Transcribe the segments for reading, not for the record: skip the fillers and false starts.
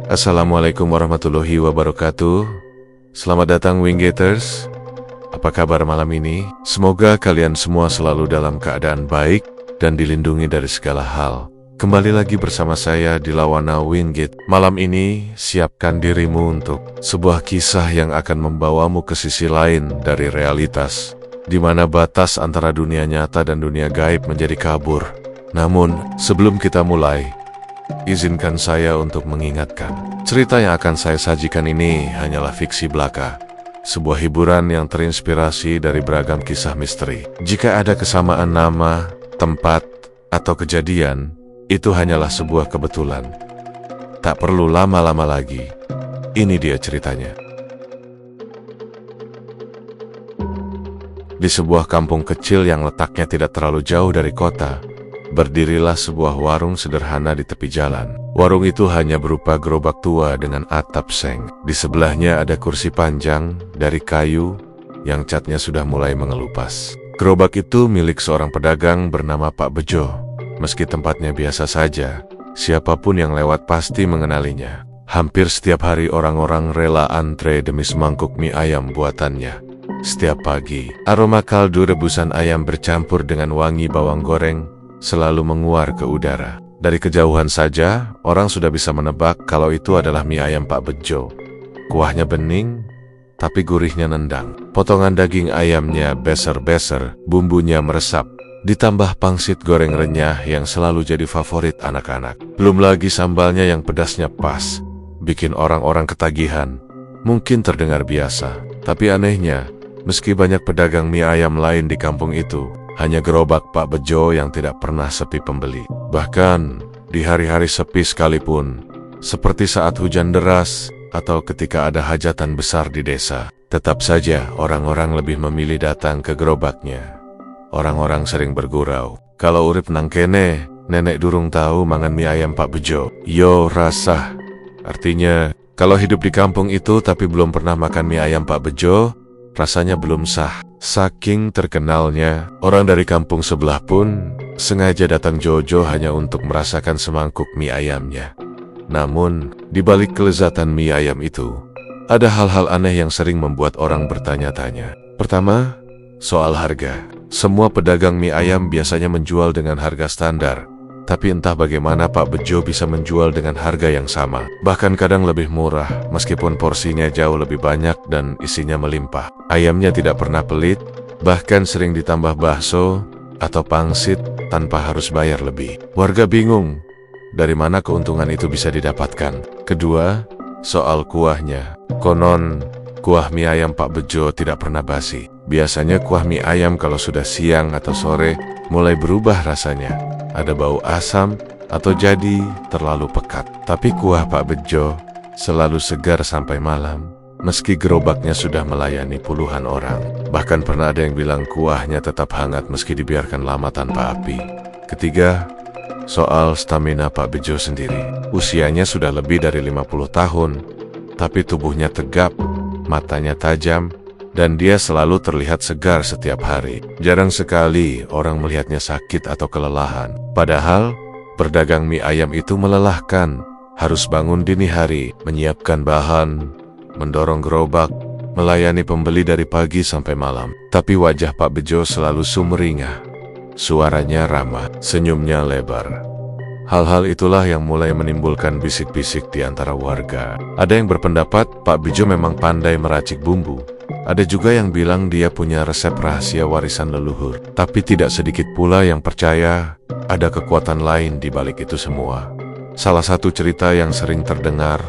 Assalamualaikum warahmatullahi wabarakatuh. Selamat datang Winggaters. Apa kabar malam ini? Semoga kalian semua selalu dalam keadaan baik dan dilindungi dari segala hal. Kembali lagi bersama saya di Lawana Wingate. Malam ini siapkan dirimu untuk sebuah kisah yang akan membawamu ke sisi lain dari realitas, di mana batas antara dunia nyata dan dunia gaib menjadi kabur. Namun, sebelum kita mulai, izinkan saya untuk mengingatkan, cerita yang akan saya sajikan ini hanyalah fiksi belaka, sebuah hiburan yang terinspirasi dari beragam kisah misteri. Jika ada kesamaan nama, tempat, atau kejadian, itu hanyalah sebuah kebetulan. Tak perlu lama-lama lagi, ini dia ceritanya. Di sebuah kampung kecil yang letaknya tidak terlalu jauh dari kota, berdirilah sebuah warung sederhana di tepi jalan. Warung itu hanya berupa gerobak tua dengan atap seng. Di sebelahnya ada kursi panjang dari kayu yang catnya sudah mulai mengelupas. Gerobak itu milik seorang pedagang bernama Pak Bejo. Meski tempatnya biasa saja, siapapun yang lewat pasti mengenalinya. Hampir setiap hari orang-orang rela antre demi semangkuk mie ayam buatannya. Setiap pagi, aroma kaldu rebusan ayam bercampur dengan wangi bawang goreng selalu menguar ke udara. Dari kejauhan saja, orang sudah bisa menebak kalau itu adalah mie ayam Pak Bejo. Kuahnya bening, tapi gurihnya nendang. Potongan daging ayamnya beser-beser, bumbunya meresap, ditambah pangsit goreng renyah yang selalu jadi favorit anak-anak. Belum lagi sambalnya yang pedasnya pas, bikin orang-orang ketagihan. Mungkin terdengar biasa, tapi anehnya, meski banyak pedagang mie ayam lain di kampung itu, hanya gerobak Pak Bejo yang tidak pernah sepi pembeli. Bahkan, di hari-hari sepi sekalipun, seperti saat hujan deras atau ketika ada hajatan besar di desa, tetap saja orang-orang lebih memilih datang ke gerobaknya. Orang-orang sering bergurau, kalau urip nang kene, nenek durung tahu mangan mie ayam Pak Bejo. Yo rasah. Artinya, kalau hidup di kampung itu tapi belum pernah makan mie ayam Pak Bejo, rasanya belum sah. Saking terkenalnya, orang dari kampung sebelah pun sengaja datang Jojo hanya untuk merasakan semangkuk mie ayamnya. Namun, di balik kelezatan mie ayam itu, ada hal-hal aneh yang sering membuat orang bertanya-tanya. Pertama, soal harga. Semua pedagang mie ayam biasanya menjual dengan harga standar, tapi entah bagaimana Pak Bejo bisa menjual dengan harga yang sama. Bahkan kadang lebih murah, meskipun porsinya jauh lebih banyak dan isinya melimpah. Ayamnya tidak pernah pelit, bahkan sering ditambah bakso atau pangsit tanpa harus bayar lebih. Warga bingung, dari mana keuntungan itu bisa didapatkan. Kedua, soal kuahnya. Konon, kuah mie ayam Pak Bejo tidak pernah basi. Biasanya kuah mie ayam kalau sudah siang atau sore mulai berubah rasanya. Ada bau asam atau jadi terlalu pekat. Tapi kuah Pak Bejo selalu segar sampai malam, meski gerobaknya sudah melayani puluhan orang. Bahkan pernah ada yang bilang kuahnya tetap hangat meski dibiarkan lama tanpa api. Ketiga, soal stamina Pak Bejo sendiri. Usianya sudah lebih dari 50 tahun, tapi tubuhnya tegap, matanya tajam, dan dia selalu terlihat segar setiap hari. Jarang sekali orang melihatnya sakit atau kelelahan. Padahal, berdagang mie ayam itu melelahkan. Harus bangun dini hari, menyiapkan bahan, mendorong gerobak, melayani pembeli dari pagi sampai malam. Tapi wajah Pak Bejo selalu sumringah. Suaranya ramah, senyumnya lebar. Hal-hal itulah yang mulai menimbulkan bisik-bisik di antara warga. Ada yang berpendapat Pak Bejo memang pandai meracik bumbu. Ada juga yang bilang dia punya resep rahasia warisan leluhur. Tapi tidak sedikit pula yang percaya ada kekuatan lain di balik itu semua. Salah satu cerita yang sering terdengar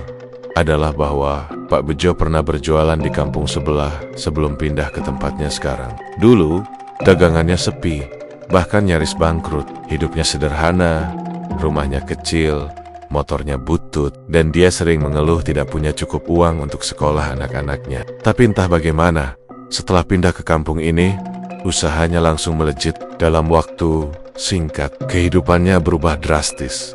adalah bahwa Pak Bejo pernah berjualan di kampung sebelah sebelum pindah ke tempatnya sekarang. Dulu, dagangannya sepi, bahkan nyaris bangkrut. Hidupnya sederhana, rumahnya kecil, motornya butut, dan dia sering mengeluh tidak punya cukup uang untuk sekolah anak-anaknya. Tapi entah bagaimana, setelah pindah ke kampung ini, usahanya langsung melejit. Dalam waktu singkat, kehidupannya berubah drastis.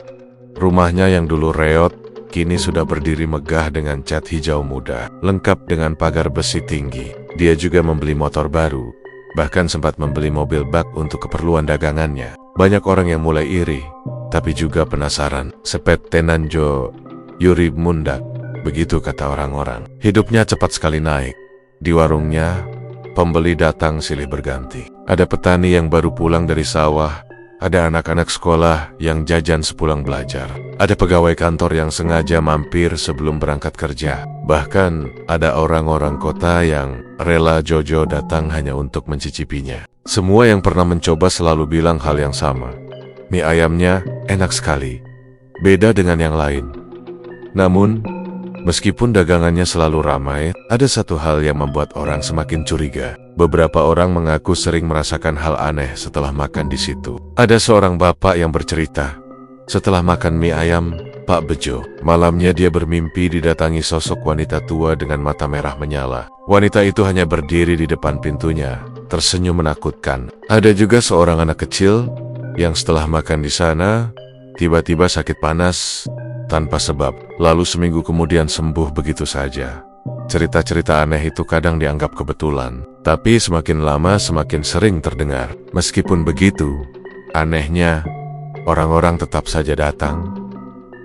Rumahnya yang dulu reot, kini sudah berdiri megah dengan cat hijau muda, lengkap dengan pagar besi tinggi. Dia juga membeli motor baru, bahkan sempat membeli mobil bak untuk keperluan dagangannya. Banyak orang yang mulai iri, tapi juga penasaran. Sepet tenan jo, Yuri Mundak, begitu kata orang-orang. Hidupnya cepat sekali naik. Di warungnya, pembeli datang silih berganti. Ada petani yang baru pulang dari sawah, ada anak-anak sekolah yang jajan sepulang belajar. Ada pegawai kantor yang sengaja mampir sebelum berangkat kerja. Bahkan ada orang-orang kota yang rela Jojo datang hanya untuk mencicipinya. Semua yang pernah mencoba selalu bilang hal yang sama. Mie ayamnya enak sekali, beda dengan yang lain. Namun, meskipun dagangannya selalu ramai, ada satu hal yang membuat orang semakin curiga. Beberapa orang mengaku sering merasakan hal aneh setelah makan di situ. Ada seorang bapak yang bercerita, setelah makan mie ayam Pak Bejo, malamnya dia bermimpi didatangi sosok wanita tua dengan mata merah menyala. Wanita itu hanya berdiri di depan pintunya, tersenyum menakutkan. Ada juga seorang anak kecil yang setelah makan di sana, tiba-tiba sakit panas tanpa sebab, lalu seminggu kemudian sembuh begitu saja. Cerita-cerita aneh itu kadang dianggap kebetulan, tapi semakin lama semakin sering terdengar. Meskipun begitu, anehnya, orang-orang tetap saja datang.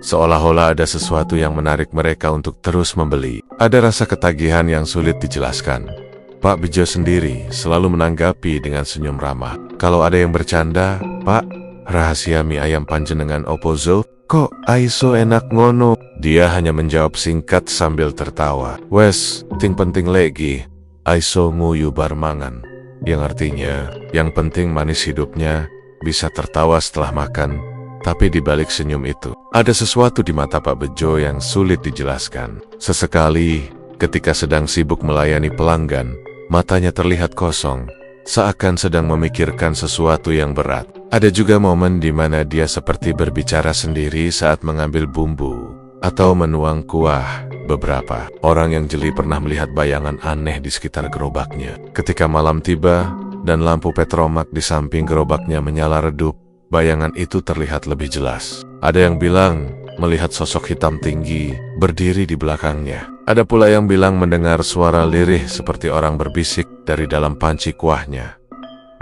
Seolah-olah ada sesuatu yang menarik mereka untuk terus membeli. Ada rasa ketagihan yang sulit dijelaskan. Pak Bejo sendiri selalu menanggapi dengan senyum ramah. Kalau ada yang bercanda, "Pak, rahasia mie ayam panjenengan opozo, kok aiso enak ngono?" Dia hanya menjawab singkat sambil tertawa. "Wes, ting penting lagi, aiso nguyu bar mangan." Yang artinya, yang penting manis hidupnya, bisa tertawa setelah makan. Tapi di balik senyum itu, ada sesuatu di mata Pak Bejo yang sulit dijelaskan. Sesekali, ketika sedang sibuk melayani pelanggan, matanya terlihat kosong, seakan sedang memikirkan sesuatu yang berat. Ada juga momen di mana dia seperti berbicara sendiri saat mengambil bumbu atau menuang kuah. Beberapa orang yang jeli pernah melihat bayangan aneh di sekitar gerobaknya. Ketika malam tiba dan lampu petromak di samping gerobaknya menyala redup, bayangan itu terlihat lebih jelas. Ada yang bilang melihat sosok hitam tinggi berdiri di belakangnya. Ada pula yang bilang mendengar suara lirih seperti orang berbisik dari dalam panci kuahnya.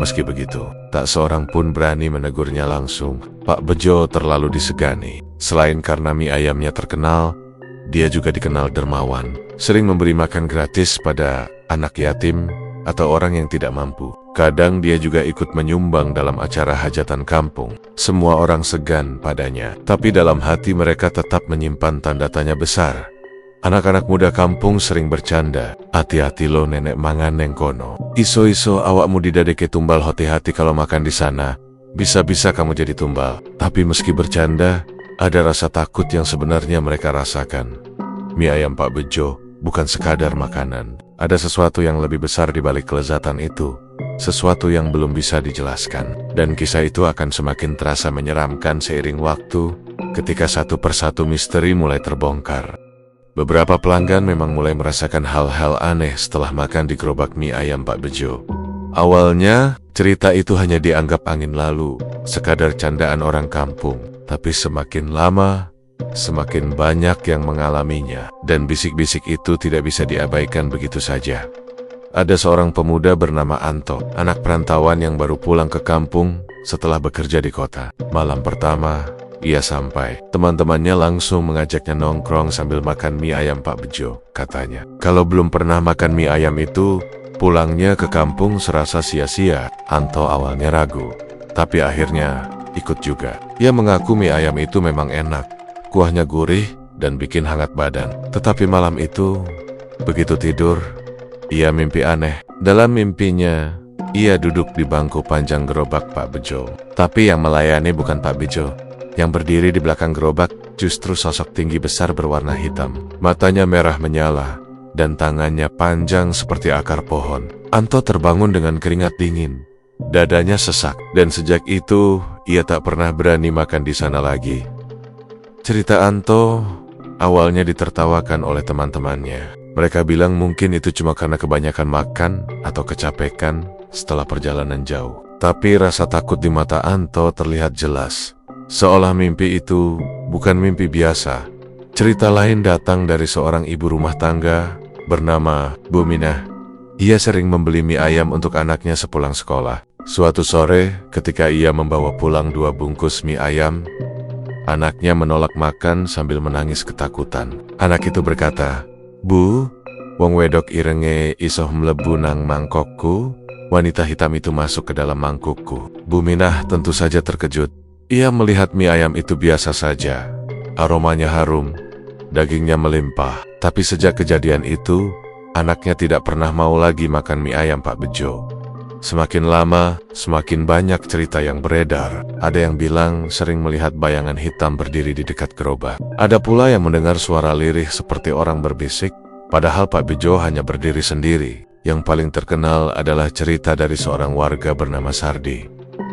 Meski begitu, tak seorang pun berani menegurnya langsung. Pak Bejo terlalu disegani. Selain karena mie ayamnya terkenal, dia juga dikenal dermawan. Sering memberi makan gratis pada anak yatim atau orang yang tidak mampu. Kadang dia juga ikut menyumbang dalam acara hajatan kampung. Semua orang segan padanya, tapi dalam hati mereka tetap menyimpan tanda tanya besar. Anak-anak muda kampung sering bercanda, "Hati-hati lo nenek mangan neng kono. Iso-iso awakmu didadeke tumbal hati-hati kalau makan di sana. Bisa-bisa kamu jadi tumbal." Tapi meski bercanda, ada rasa takut yang sebenarnya mereka rasakan. Mie ayam Pak Bejo bukan sekadar makanan. Ada sesuatu yang lebih besar di balik kelezatan itu. Sesuatu yang belum bisa dijelaskan. Dan kisah itu akan semakin terasa menyeramkan seiring waktu, ketika satu persatu misteri mulai terbongkar. Beberapa pelanggan memang mulai merasakan hal-hal aneh setelah makan di gerobak mie ayam Pak Bejo. Awalnya, cerita itu hanya dianggap angin lalu, sekadar candaan orang kampung. Tapi semakin lama, semakin banyak yang mengalaminya. Dan bisik-bisik itu tidak bisa diabaikan begitu saja. Ada seorang pemuda bernama Anto, anak perantauan yang baru pulang ke kampung setelah bekerja di kota. Malam pertama, ia sampai. Teman-temannya langsung mengajaknya nongkrong sambil makan mie ayam Pak Bejo, katanya. Kalau belum pernah makan mie ayam itu, pulangnya ke kampung serasa sia-sia. Anto awalnya ragu, tapi akhirnya ikut juga. Ia mengaku mie ayam itu memang enak. Kuahnya gurih dan bikin hangat badan. Tetapi malam itu, begitu tidur, ia mimpi aneh. Dalam mimpinya, ia duduk di bangku panjang gerobak Pak Bejo. Tapi yang melayani bukan Pak Bejo. Yang berdiri di belakang gerobak justru sosok tinggi besar berwarna hitam. Matanya merah menyala, dan tangannya panjang seperti akar pohon. Anto terbangun dengan keringat dingin. Dadanya sesak, dan sejak itu, ia tak pernah berani makan di sana lagi. Cerita Anto awalnya ditertawakan oleh teman-temannya. Mereka bilang mungkin itu cuma karena kebanyakan makan atau kecapekan setelah perjalanan jauh. Tapi rasa takut di mata Anto terlihat jelas. Seolah mimpi itu bukan mimpi biasa. Cerita lain datang dari seorang ibu rumah tangga bernama Bu Minah. Ia sering membeli mie ayam untuk anaknya sepulang sekolah. Suatu sore, ketika ia membawa pulang 2 bungkus mie ayam, Anaknya menolak makan sambil menangis ketakutan. Anak itu berkata, "Bu, wong wedok irenge iso mlebu nang mangkokku." Wanita hitam itu masuk ke dalam mangkukku. Bu Minah tentu saja terkejut. Ia melihat mie ayam itu biasa saja. Aromanya harum, dagingnya melimpah. Tapi sejak kejadian itu, anaknya tidak pernah mau lagi makan mie ayam Pak Bejo. Semakin lama, semakin banyak cerita yang beredar. Ada yang bilang sering melihat bayangan hitam berdiri di dekat gerobak. Ada pula yang mendengar suara lirih seperti orang berbisik, padahal Pak Bejo hanya berdiri sendiri. Yang paling terkenal adalah cerita dari seorang warga bernama Sardi.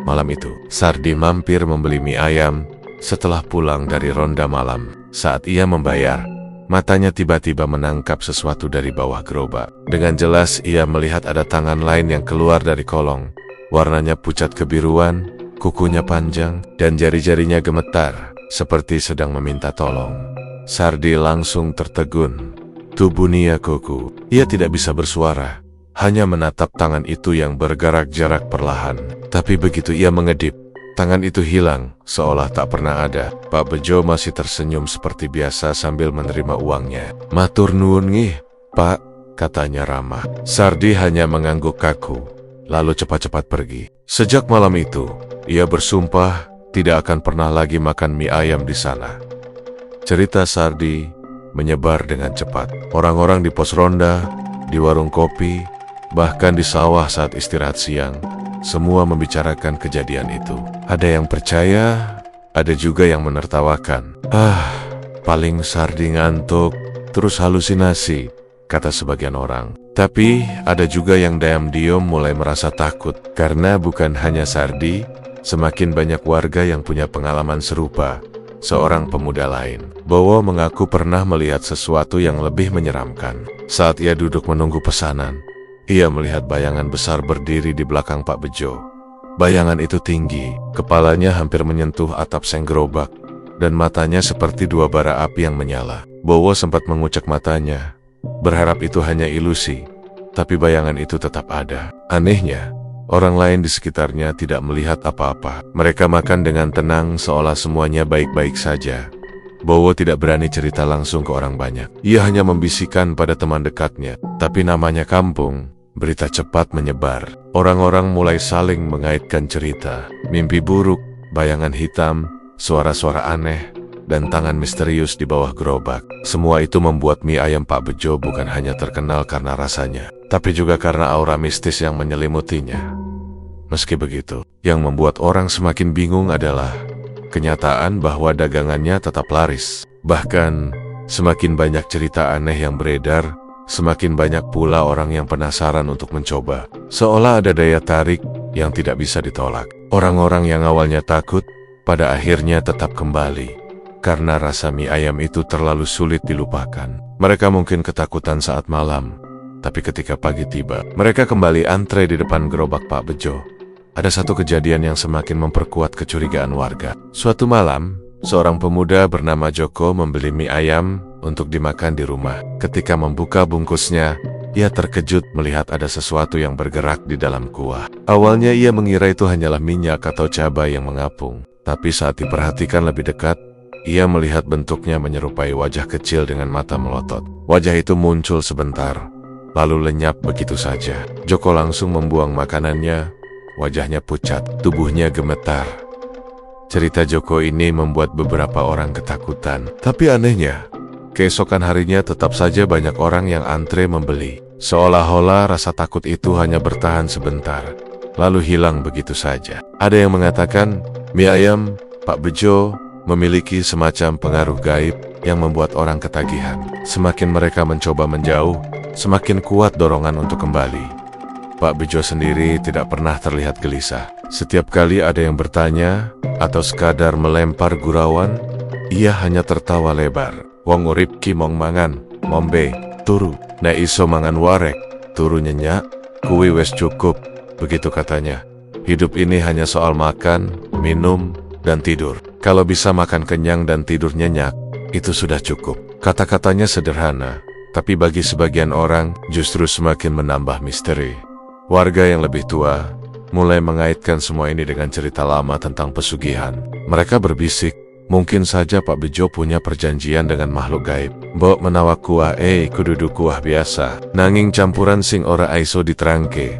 Malam itu, Sardi mampir membeli mie ayam setelah pulang dari ronda malam. Saat ia membayar, matanya tiba-tiba menangkap sesuatu dari bawah gerobak. Dengan jelas ia melihat ada tangan lain yang keluar dari kolong. Warnanya pucat kebiruan, kukunya panjang, dan jari-jarinya gemetar, seperti sedang meminta tolong. Sardi langsung tertegun. Tubuh Nia Koko. Ia tidak bisa bersuara, hanya menatap tangan itu yang bergerak jarak perlahan. Tapi begitu ia mengedip, tangan itu hilang, seolah tak pernah ada. Pak Bejo masih tersenyum seperti biasa sambil menerima uangnya. "Matur nuwun ngih, Pak," katanya ramah. Sardi hanya mengangguk kaku, lalu cepat-cepat pergi. Sejak malam itu, ia bersumpah tidak akan pernah lagi makan mie ayam di sana. Cerita Sardi menyebar dengan cepat. Orang-orang di pos ronda, di warung kopi, bahkan di sawah saat istirahat siang, semua membicarakan kejadian itu. Ada yang percaya, ada juga yang menertawakan. Paling Sardi ngantuk, terus halusinasi, kata sebagian orang. Tapi ada juga yang diam-diam mulai merasa takut, karena bukan hanya Sardi, semakin banyak warga yang punya pengalaman serupa. Seorang pemuda lain, Bowo, mengaku pernah melihat sesuatu yang lebih menyeramkan. Saat ia duduk menunggu pesanan, ia melihat bayangan besar berdiri di belakang Pak Bejo. Bayangan itu tinggi, kepalanya hampir menyentuh atap seng gerobak, dan matanya seperti dua bara api yang menyala. Bowo sempat mengucek matanya, berharap itu hanya ilusi, tapi bayangan itu tetap ada. Anehnya, orang lain di sekitarnya tidak melihat apa-apa. Mereka makan dengan tenang seolah semuanya baik-baik saja. Bowo tidak berani cerita langsung ke orang banyak. Ia hanya membisikkan pada teman dekatnya. Tapi namanya kampung, berita cepat menyebar. Orang-orang mulai saling mengaitkan cerita. Mimpi buruk, bayangan hitam, suara-suara aneh, dan tangan misterius di bawah gerobak. Semua itu membuat mie ayam Pak Bejo bukan hanya terkenal karena rasanya, tapi juga karena aura mistis yang menyelimutinya. Meski begitu, yang membuat orang semakin bingung adalah kenyataan bahwa dagangannya tetap laris. Bahkan, semakin banyak cerita aneh yang beredar, semakin banyak pula orang yang penasaran untuk mencoba. Seolah ada daya tarik yang tidak bisa ditolak. Orang-orang yang awalnya takut, pada akhirnya tetap kembali. Karena rasa mie ayam itu terlalu sulit dilupakan. Mereka mungkin ketakutan saat malam, tapi ketika pagi tiba, mereka kembali antre di depan gerobak Pak Bejo. Ada satu kejadian yang semakin memperkuat kecurigaan warga. Suatu malam, seorang pemuda bernama Joko membeli mie ayam untuk dimakan di rumah. Ketika membuka bungkusnya, ia terkejut melihat ada sesuatu yang bergerak di dalam kuah. Awalnya ia mengira itu hanyalah minyak atau cabai yang mengapung. Tapi saat diperhatikan lebih dekat, ia melihat bentuknya menyerupai wajah kecil dengan mata melotot. Wajah itu muncul sebentar, lalu lenyap begitu saja. Joko langsung membuang makanannya, wajahnya pucat, tubuhnya gemetar. Cerita Joko ini membuat beberapa orang ketakutan. Tapi anehnya, keesokan harinya tetap saja banyak orang yang antre membeli. Seolah-olah rasa takut itu hanya bertahan sebentar, lalu hilang begitu saja. Ada yang mengatakan, mie ayam Pak Bejo memiliki semacam pengaruh gaib yang membuat orang ketagihan. Semakin mereka mencoba menjauh, semakin kuat dorongan untuk kembali. Pak Bejo sendiri tidak pernah terlihat gelisah. Setiap kali ada yang bertanya atau sekadar melempar gurauan, ia hanya tertawa lebar. Wong urip ki mong mangan, mombe, turu, nek iso mangan warek, turu nyenyak, kuwi wes cukup, begitu katanya. Hidup ini hanya soal makan, minum, dan tidur. Kalau bisa makan kenyang dan tidur nyenyak, itu sudah cukup. Kata-katanya sederhana, tapi bagi sebagian orang justru semakin menambah misteri. Warga yang lebih tua mulai mengaitkan semua ini dengan cerita lama tentang pesugihan. Mereka berbisik, Mungkin saja Pak Bejo punya perjanjian dengan makhluk gaib. Mbok menawak kuah kududu kuah biasa. Nanging campuran sing ora aiso diterangke,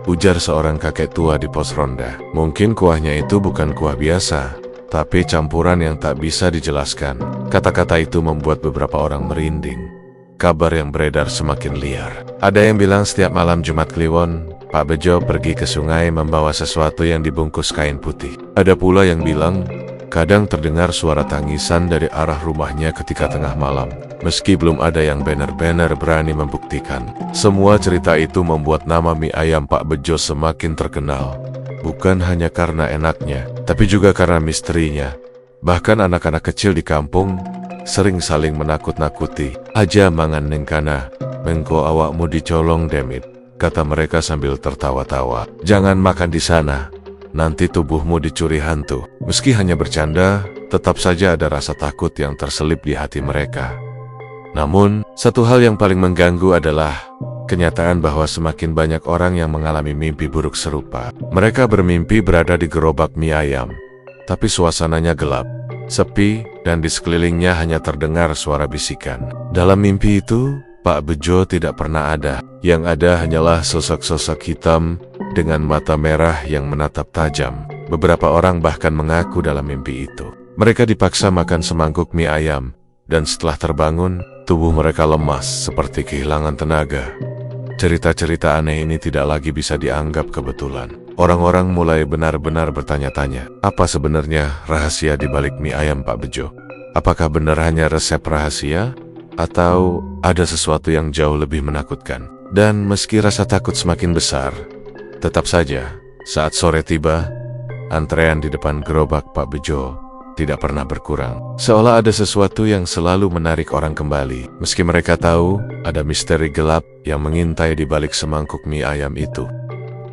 ujar seorang kakek tua di pos ronda. Mungkin kuahnya itu bukan kuah biasa, tapi campuran yang tak bisa dijelaskan. Kata-kata itu membuat beberapa orang merinding. Kabar yang beredar semakin liar. Ada yang bilang setiap malam Jumat Kliwon, Pak Bejo pergi ke sungai membawa sesuatu yang dibungkus kain putih. Ada pula yang bilang, kadang terdengar suara tangisan dari arah rumahnya ketika tengah malam. Meski belum ada yang benar-benar berani membuktikan, semua cerita itu membuat nama mie ayam Pak Bejo semakin terkenal. Bukan hanya karena enaknya, tapi juga karena misterinya. Bahkan anak-anak kecil di kampung sering saling menakut-nakuti. Aja mangan ning kana, mengko awakmu dicolong demit, kata mereka sambil tertawa-tawa. Jangan makan di sana, nanti tubuhmu dicuri hantu. Meski hanya bercanda, tetap saja ada rasa takut yang terselip di hati mereka. Namun, satu hal yang paling mengganggu adalah kenyataan bahwa semakin banyak orang yang mengalami mimpi buruk serupa. Mereka bermimpi berada di gerobak mie ayam, tapi suasananya gelap, sepi, dan di sekelilingnya hanya terdengar suara bisikan. Dalam mimpi itu, Pak Bejo tidak pernah ada. Yang ada hanyalah sosok-sosok hitam dengan mata merah yang menatap tajam. Beberapa orang bahkan mengaku dalam mimpi itu mereka dipaksa makan semangkuk mie ayam, dan setelah terbangun, tubuh mereka lemas seperti kehilangan tenaga. Cerita-cerita aneh ini tidak lagi bisa dianggap kebetulan. Orang-orang mulai benar-benar bertanya-tanya, apa sebenarnya rahasia di balik mie ayam Pak Bejo? Apakah benar hanya resep rahasia? Atau ada sesuatu yang jauh lebih menakutkan? Dan meski rasa takut semakin besar, tetap saja, saat sore tiba, antrean di depan gerobak Pak Bejo tidak pernah berkurang. Seolah ada sesuatu yang selalu menarik orang kembali. Meski mereka tahu ada misteri gelap yang mengintai di balik semangkuk mie ayam itu.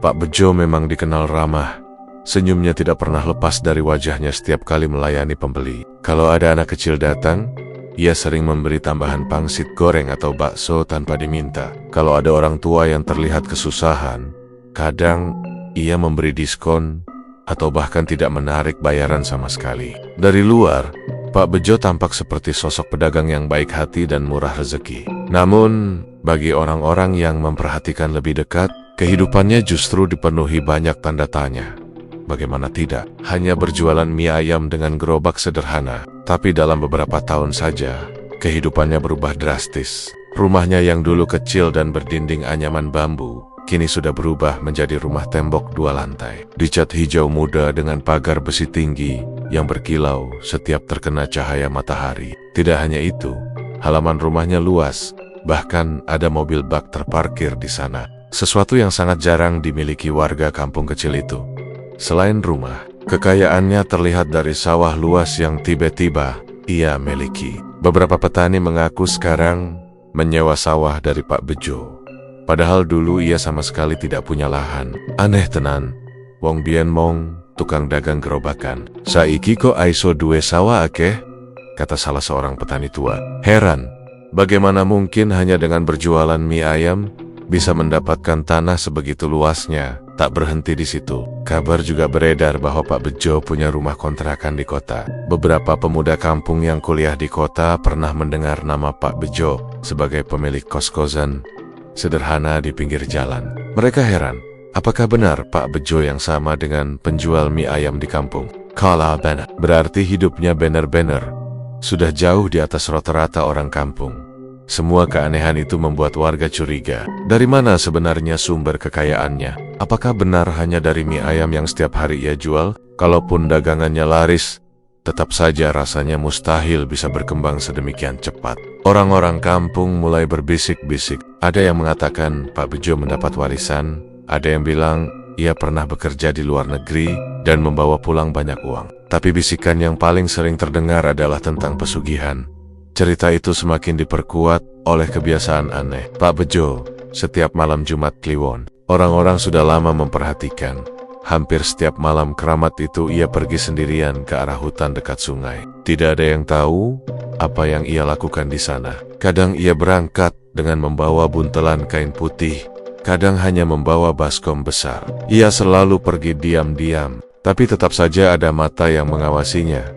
Pak Bejo memang dikenal ramah. Senyumnya tidak pernah lepas dari wajahnya setiap kali melayani pembeli. Kalau ada anak kecil datang, ia sering memberi tambahan pangsit goreng atau bakso tanpa diminta. Kalau ada orang tua yang terlihat kesusahan, kadang ia memberi diskon atau bahkan tidak menarik bayaran sama sekali. Dari luar, Pak Bejo tampak seperti sosok pedagang yang baik hati dan murah rezeki. Namun, bagi orang-orang yang memperhatikan lebih dekat, kehidupannya justru dipenuhi banyak tanda tanya. Bagaimana tidak, hanya berjualan mie ayam dengan gerobak sederhana, tapi dalam beberapa tahun saja, kehidupannya berubah drastis. Rumahnya yang dulu kecil dan berdinding anyaman bambu, kini sudah berubah menjadi rumah tembok 2 lantai. Dicat hijau muda dengan pagar besi tinggi yang berkilau setiap terkena cahaya matahari. Tidak hanya itu, halaman rumahnya luas, bahkan ada mobil bak terparkir di sana. Sesuatu yang sangat jarang dimiliki warga kampung kecil itu. Selain rumah, kekayaannya terlihat dari sawah luas yang tiba-tiba ia miliki. Beberapa petani mengaku sekarang menyewa sawah dari Pak Bejo. Padahal dulu ia sama sekali tidak punya lahan. Aneh tenan, wong biyen mong tukang dagang gerobakan. Saiki kok aiso duwe sawah akeh? Kata salah seorang petani tua. Heran, bagaimana mungkin hanya dengan berjualan mie ayam bisa mendapatkan tanah sebegitu luasnya? Tak berhenti di situ. Kabar juga beredar bahwa Pak Bejo punya rumah kontrakan di kota. Beberapa pemuda kampung yang kuliah di kota pernah mendengar nama Pak Bejo sebagai pemilik kos-kosan sederhana di pinggir jalan. Mereka heran, apakah benar Pak Bejo yang sama dengan penjual mie ayam di kampung? Kalau benar, berarti hidupnya benar-benar sudah jauh di atas rata-rata orang kampung. Semua keanehan itu membuat warga curiga. Dari mana sebenarnya sumber kekayaannya? Apakah benar hanya dari mie ayam yang setiap hari ia jual? Kalaupun dagangannya laris, tetap saja rasanya mustahil bisa berkembang sedemikian cepat. Orang-orang kampung mulai berbisik-bisik. Ada yang mengatakan Pak Bejo mendapat warisan, ada yang bilang ia pernah bekerja di luar negeri dan membawa pulang banyak uang. Tapi bisikan yang paling sering terdengar adalah tentang pesugihan. Cerita itu semakin diperkuat oleh kebiasaan aneh Pak Bejo. Setiap malam Jumat Kliwon, orang-orang sudah lama memperhatikan. Hampir setiap malam keramat itu ia pergi sendirian ke arah hutan dekat sungai. Tidak ada yang tahu apa yang ia lakukan di sana. Kadang ia berangkat dengan membawa buntelan kain putih, kadang hanya membawa baskom besar. Ia selalu pergi diam-diam, tapi tetap saja ada mata yang mengawasinya.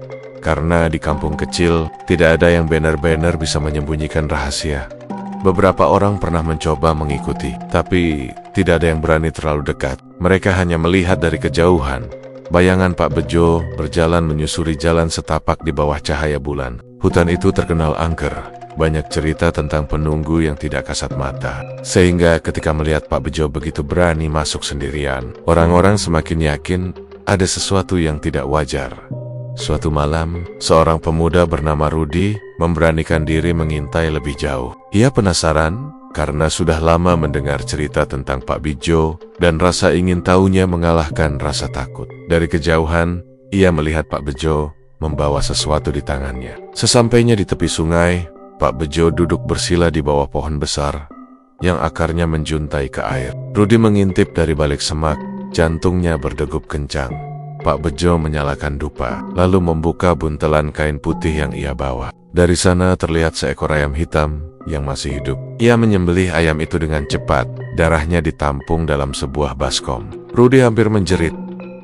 karena di kampung kecil tidak ada yang benar-benar bisa menyembunyikan rahasia. Beberapa orang pernah mencoba mengikuti, tapi tidak ada yang berani terlalu dekat. Mereka hanya melihat dari kejauhan. Bayangan Pak Bejo berjalan menyusuri jalan setapak di bawah cahaya bulan. Hutan itu terkenal angker. Banyak cerita tentang penunggu yang tidak kasat mata. Sehingga ketika melihat Pak Bejo begitu berani masuk sendirian, orang-orang semakin yakin ada sesuatu yang tidak wajar. Suatu malam, seorang pemuda bernama Rudi memberanikan diri mengintai lebih jauh. Ia penasaran karena sudah lama mendengar cerita tentang Pak Bejo dan rasa ingin tahunya mengalahkan rasa takut. Dari kejauhan, ia melihat Pak Bejo membawa sesuatu di tangannya. Sesampainya di tepi sungai, Pak Bejo duduk bersila di bawah pohon besar yang akarnya menjuntai ke air. Rudi mengintip dari balik semak, jantungnya berdegup kencang. Pak Bejo menyalakan dupa, lalu membuka buntelan kain putih yang ia bawa. Dari sana terlihat seekor ayam hitam yang masih hidup. Ia menyembelih ayam itu dengan cepat, darahnya ditampung dalam sebuah baskom. Rudi hampir menjerit,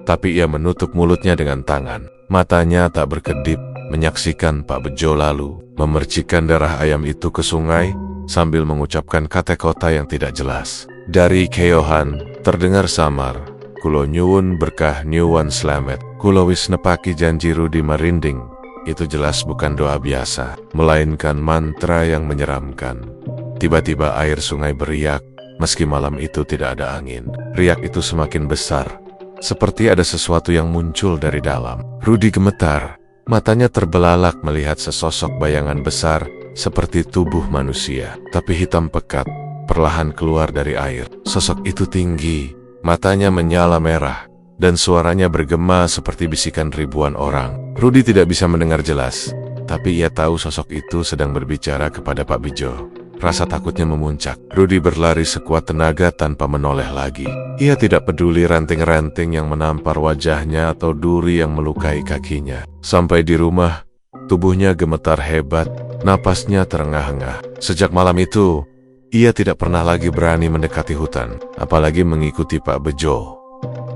tapi ia menutup mulutnya dengan tangan. Matanya tak berkedip, menyaksikan Pak Bejo lalu memercikkan darah ayam itu ke sungai sambil mengucapkan kata-kata yang tidak jelas. Dari keyohan terdengar samar, "Kulo nyuwun berkah nyuwun slamet." Kulo wis nepaki janji Rudi merinding. Itu jelas bukan doa biasa, melainkan mantra yang menyeramkan. Tiba-tiba air sungai beriak, meski malam itu tidak ada angin. Riak itu semakin besar, seperti ada sesuatu yang muncul dari dalam. Rudi gemetar, matanya terbelalak melihat sesosok bayangan besar seperti tubuh manusia, tapi hitam pekat, perlahan keluar dari air. Sosok itu tinggi, matanya menyala merah, dan suaranya bergema seperti bisikan ribuan orang. Rudi tidak bisa mendengar jelas, tapi ia tahu sosok itu sedang berbicara kepada Pak Bejo. Rasa takutnya memuncak. Rudi berlari sekuat tenaga tanpa menoleh lagi. Ia tidak peduli ranting-ranting yang menampar wajahnya atau duri yang melukai kakinya. Sampai di rumah, tubuhnya gemetar hebat, napasnya terengah-engah. Sejak malam itu, ia tidak pernah lagi berani mendekati hutan, apalagi mengikuti Pak Bejo.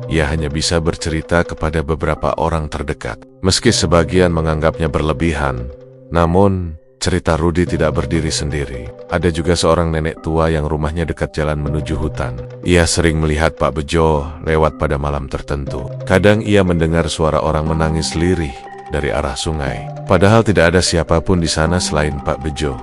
Ia hanya bisa bercerita kepada beberapa orang terdekat. Meski sebagian menganggapnya berlebihan, namun cerita Rudi tidak berdiri sendiri. Ada juga seorang nenek tua yang rumahnya dekat jalan menuju hutan. Ia sering melihat Pak Bejo lewat pada malam tertentu. Kadang ia mendengar suara orang menangis lirih dari arah sungai. Padahal tidak ada siapapun di sana selain Pak Bejo.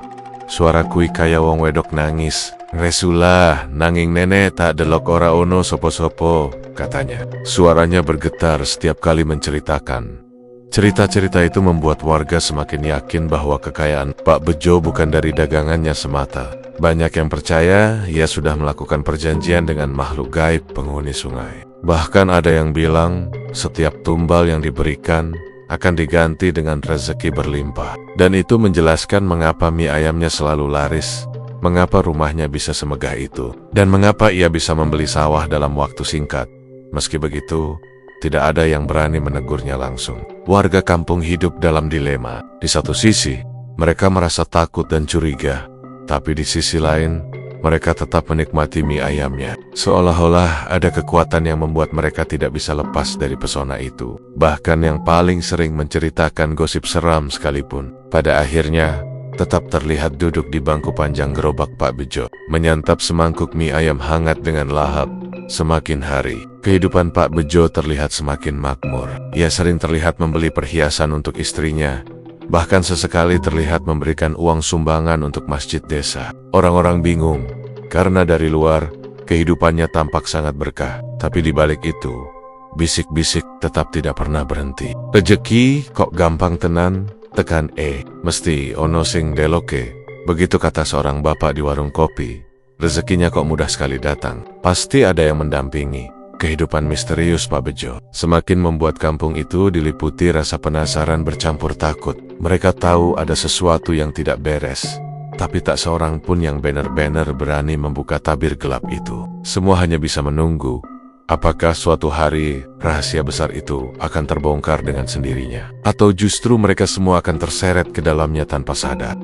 Suara kui kaya wong wedok nangis. "Resulah, nanging nenek tak delok ora ono sopo-sopo," katanya. Suaranya bergetar setiap kali menceritakan. Cerita-cerita itu membuat warga semakin yakin bahwa kekayaan Pak Bejo bukan dari dagangannya semata. Banyak yang percaya ia sudah melakukan perjanjian dengan makhluk gaib penghuni sungai. Bahkan ada yang bilang setiap tumbal yang diberikan akan diganti dengan rezeki berlimpah. Dan itu menjelaskan mengapa mie ayamnya selalu laris, mengapa rumahnya bisa semegah itu, dan mengapa ia bisa membeli sawah dalam waktu singkat. Meski begitu, tidak ada yang berani menegurnya langsung. Warga kampung hidup dalam dilema. Di satu sisi, mereka merasa takut dan curiga, tapi di sisi lain, mereka tetap menikmati mie ayamnya. Seolah-olah ada kekuatan yang membuat mereka tidak bisa lepas dari pesona itu. Bahkan yang paling sering menceritakan gosip seram sekalipun, pada akhirnya tetap terlihat duduk di bangku panjang gerobak Pak Bejo, menyantap semangkuk mie ayam hangat dengan lahap. Semakin hari, kehidupan Pak Bejo terlihat semakin makmur. Ia sering terlihat membeli perhiasan untuk istrinya, bahkan sesekali terlihat memberikan uang sumbangan untuk masjid desa. Orang-orang bingung, karena dari luar, kehidupannya tampak sangat berkah. Tapi di balik itu, bisik-bisik tetap tidak pernah berhenti. "Rejeki kok gampang tenan, tekan mesti ono sing deloke." Begitu kata seorang bapak di warung kopi. Rezekinya kok mudah sekali datang. Pasti ada yang mendampingi. Kehidupan misterius Pak Bejo semakin membuat kampung itu diliputi rasa penasaran bercampur takut. Mereka tahu ada sesuatu yang tidak beres, tapi tak seorang pun yang benar-benar berani membuka tabir gelap itu. Semua hanya bisa menunggu. Apakah suatu hari rahasia besar itu akan terbongkar dengan sendirinya? Atau justru mereka semua akan terseret ke dalamnya tanpa sadar?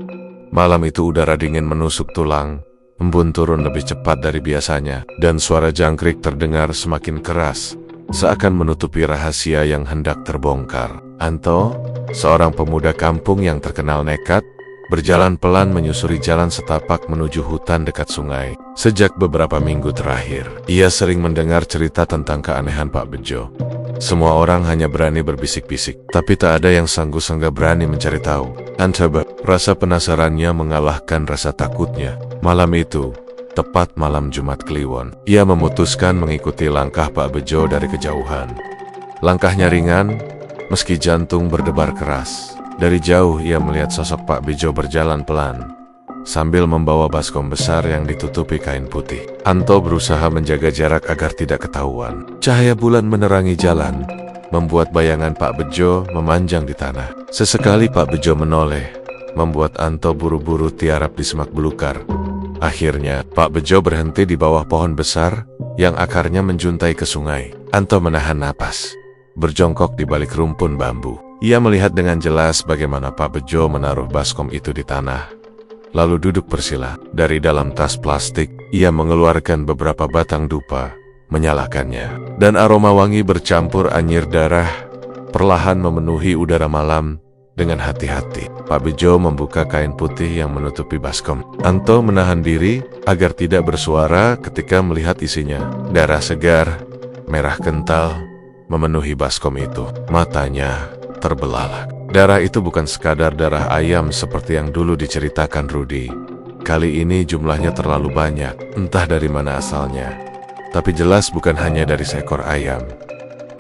Malam itu udara dingin menusuk tulang, embun turun lebih cepat dari biasanya, dan suara jangkrik terdengar semakin keras. seakan menutupi rahasia yang hendak terbongkar. Anto, seorang pemuda kampung yang terkenal nekat, berjalan pelan menyusuri jalan setapak menuju hutan dekat sungai. Sejak beberapa minggu terakhir, ia sering mendengar cerita tentang keanehan Pak Bejo. Semua orang hanya berani berbisik-bisik, tapi tak ada yang sanggup-sanggup berani mencari tahu. Antaba, rasa penasarannya mengalahkan rasa takutnya. Malam itu, tepat malam Jumat Kliwon, ia memutuskan mengikuti langkah Pak Bejo dari kejauhan. Langkahnya ringan, meski jantung berdebar keras. Dari jauh ia melihat sosok Pak Bejo berjalan pelan, sambil membawa baskom besar yang ditutupi kain putih. Anto berusaha menjaga jarak agar tidak ketahuan. Cahaya bulan menerangi jalan, membuat bayangan Pak Bejo memanjang di tanah. Sesekali Pak Bejo menoleh, membuat Anto buru-buru tiarap di semak belukar. Akhirnya, Pak Bejo berhenti di bawah pohon besar yang akarnya menjuntai ke sungai. Anto menahan napas, berjongkok di balik rumpun bambu. Ia melihat dengan jelas bagaimana Pak Bejo menaruh baskom itu di tanah, lalu duduk bersila. Dari dalam tas plastik, ia mengeluarkan beberapa batang dupa, menyalakannya, dan aroma wangi bercampur anyir darah perlahan memenuhi udara malam. Dengan hati-hati, Pak Bejo membuka kain putih yang menutupi baskom. Anto menahan diri agar tidak bersuara ketika melihat isinya. Darah segar, merah kental, memenuhi baskom itu. Matanya terbelalak. Darah itu bukan sekadar darah ayam seperti yang dulu diceritakan Rudy. Kali ini jumlahnya terlalu banyak, entah dari mana asalnya. Tapi jelas bukan hanya dari seekor ayam.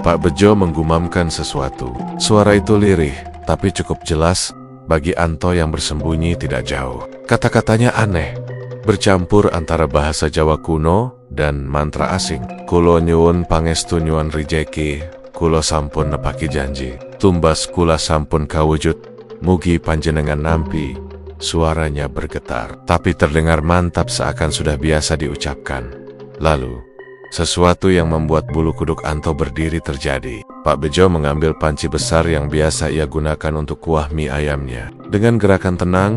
Pak Bejo menggumamkan sesuatu. Suara itu lirih, tapi cukup jelas bagi Anto yang bersembunyi tidak jauh. Kata-katanya aneh, bercampur antara bahasa Jawa kuno dan mantra asing. Kulo nyuwun pangestu nyuwun rijeki, kulo sampun nepaki janji. Tumbas kula sampun kawujud, mugi panjenengan nampi. Suaranya bergetar, tapi terdengar mantap seakan sudah biasa diucapkan. Lalu, sesuatu yang membuat bulu kuduk Anto berdiri terjadi. Pak Bejo mengambil panci besar yang biasa ia gunakan untuk kuah mie ayamnya. Dengan gerakan tenang,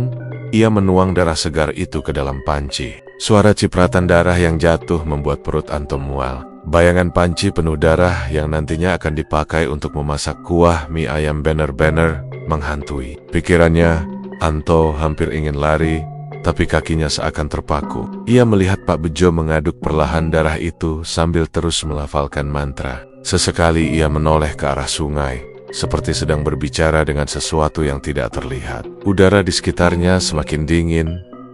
ia menuang darah segar itu ke dalam panci. Suara cipratan darah yang jatuh membuat perut Anto mual. Bayangan panci penuh darah yang nantinya akan dipakai untuk memasak kuah mie ayam bener-bener menghantui. Pikirannya, Anto hampir ingin lari, tapi kakinya seakan terpaku. Ia melihat Pak Bejo mengaduk perlahan darah itu sambil terus melafalkan mantra. Sesekali ia menoleh ke arah sungai, seperti sedang berbicara dengan sesuatu yang tidak terlihat. Udara di sekitarnya semakin dingin,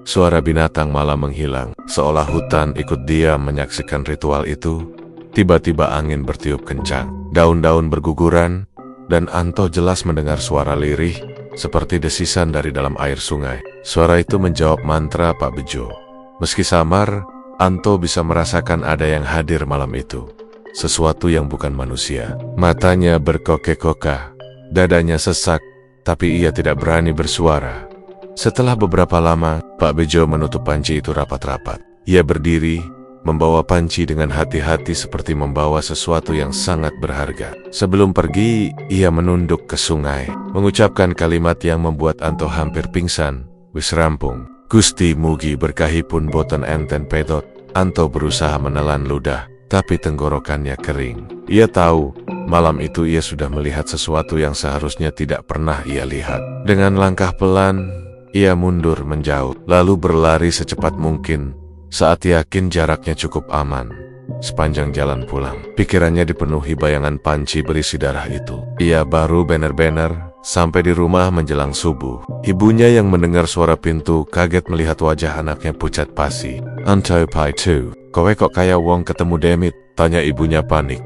suara binatang malam menghilang, seolah hutan ikut diam menyaksikan ritual itu. Tiba-tiba angin bertiup kencang, daun-daun berguguran, dan Anto jelas mendengar suara lirih, seperti desisan dari dalam air sungai. Suara itu menjawab mantra Pak Bejo. Meski samar, Anto bisa merasakan ada yang hadir malam itu. Sesuatu yang bukan manusia. Matanya berkokek-kokah, dadanya sesak, tapi ia tidak berani bersuara. Setelah beberapa lama, Pak Bejo menutup panci itu rapat-rapat. Ia berdiri, membawa panci dengan hati-hati seperti membawa sesuatu yang sangat berharga. Sebelum pergi, ia menunduk ke sungai, mengucapkan kalimat yang membuat Anto hampir pingsan. Wis rampung. Gusti mugi berkahipun boten enten pedot. Anto berusaha menelan ludah, tapi tenggorokannya kering. Ia tahu, malam itu ia sudah melihat sesuatu yang seharusnya tidak pernah ia lihat. Dengan langkah pelan, ia mundur menjauh, lalu berlari secepat mungkin, saat yakin jaraknya cukup aman. Sepanjang jalan pulang, pikirannya dipenuhi bayangan panci berisi darah itu. Ia baru bener-bener sampai di rumah menjelang subuh. Ibunya yang mendengar suara pintu kaget melihat wajah anaknya pucat pasi. Anto pai tu, kowe kok kayak wong ketemu demit? Tanya ibunya panik.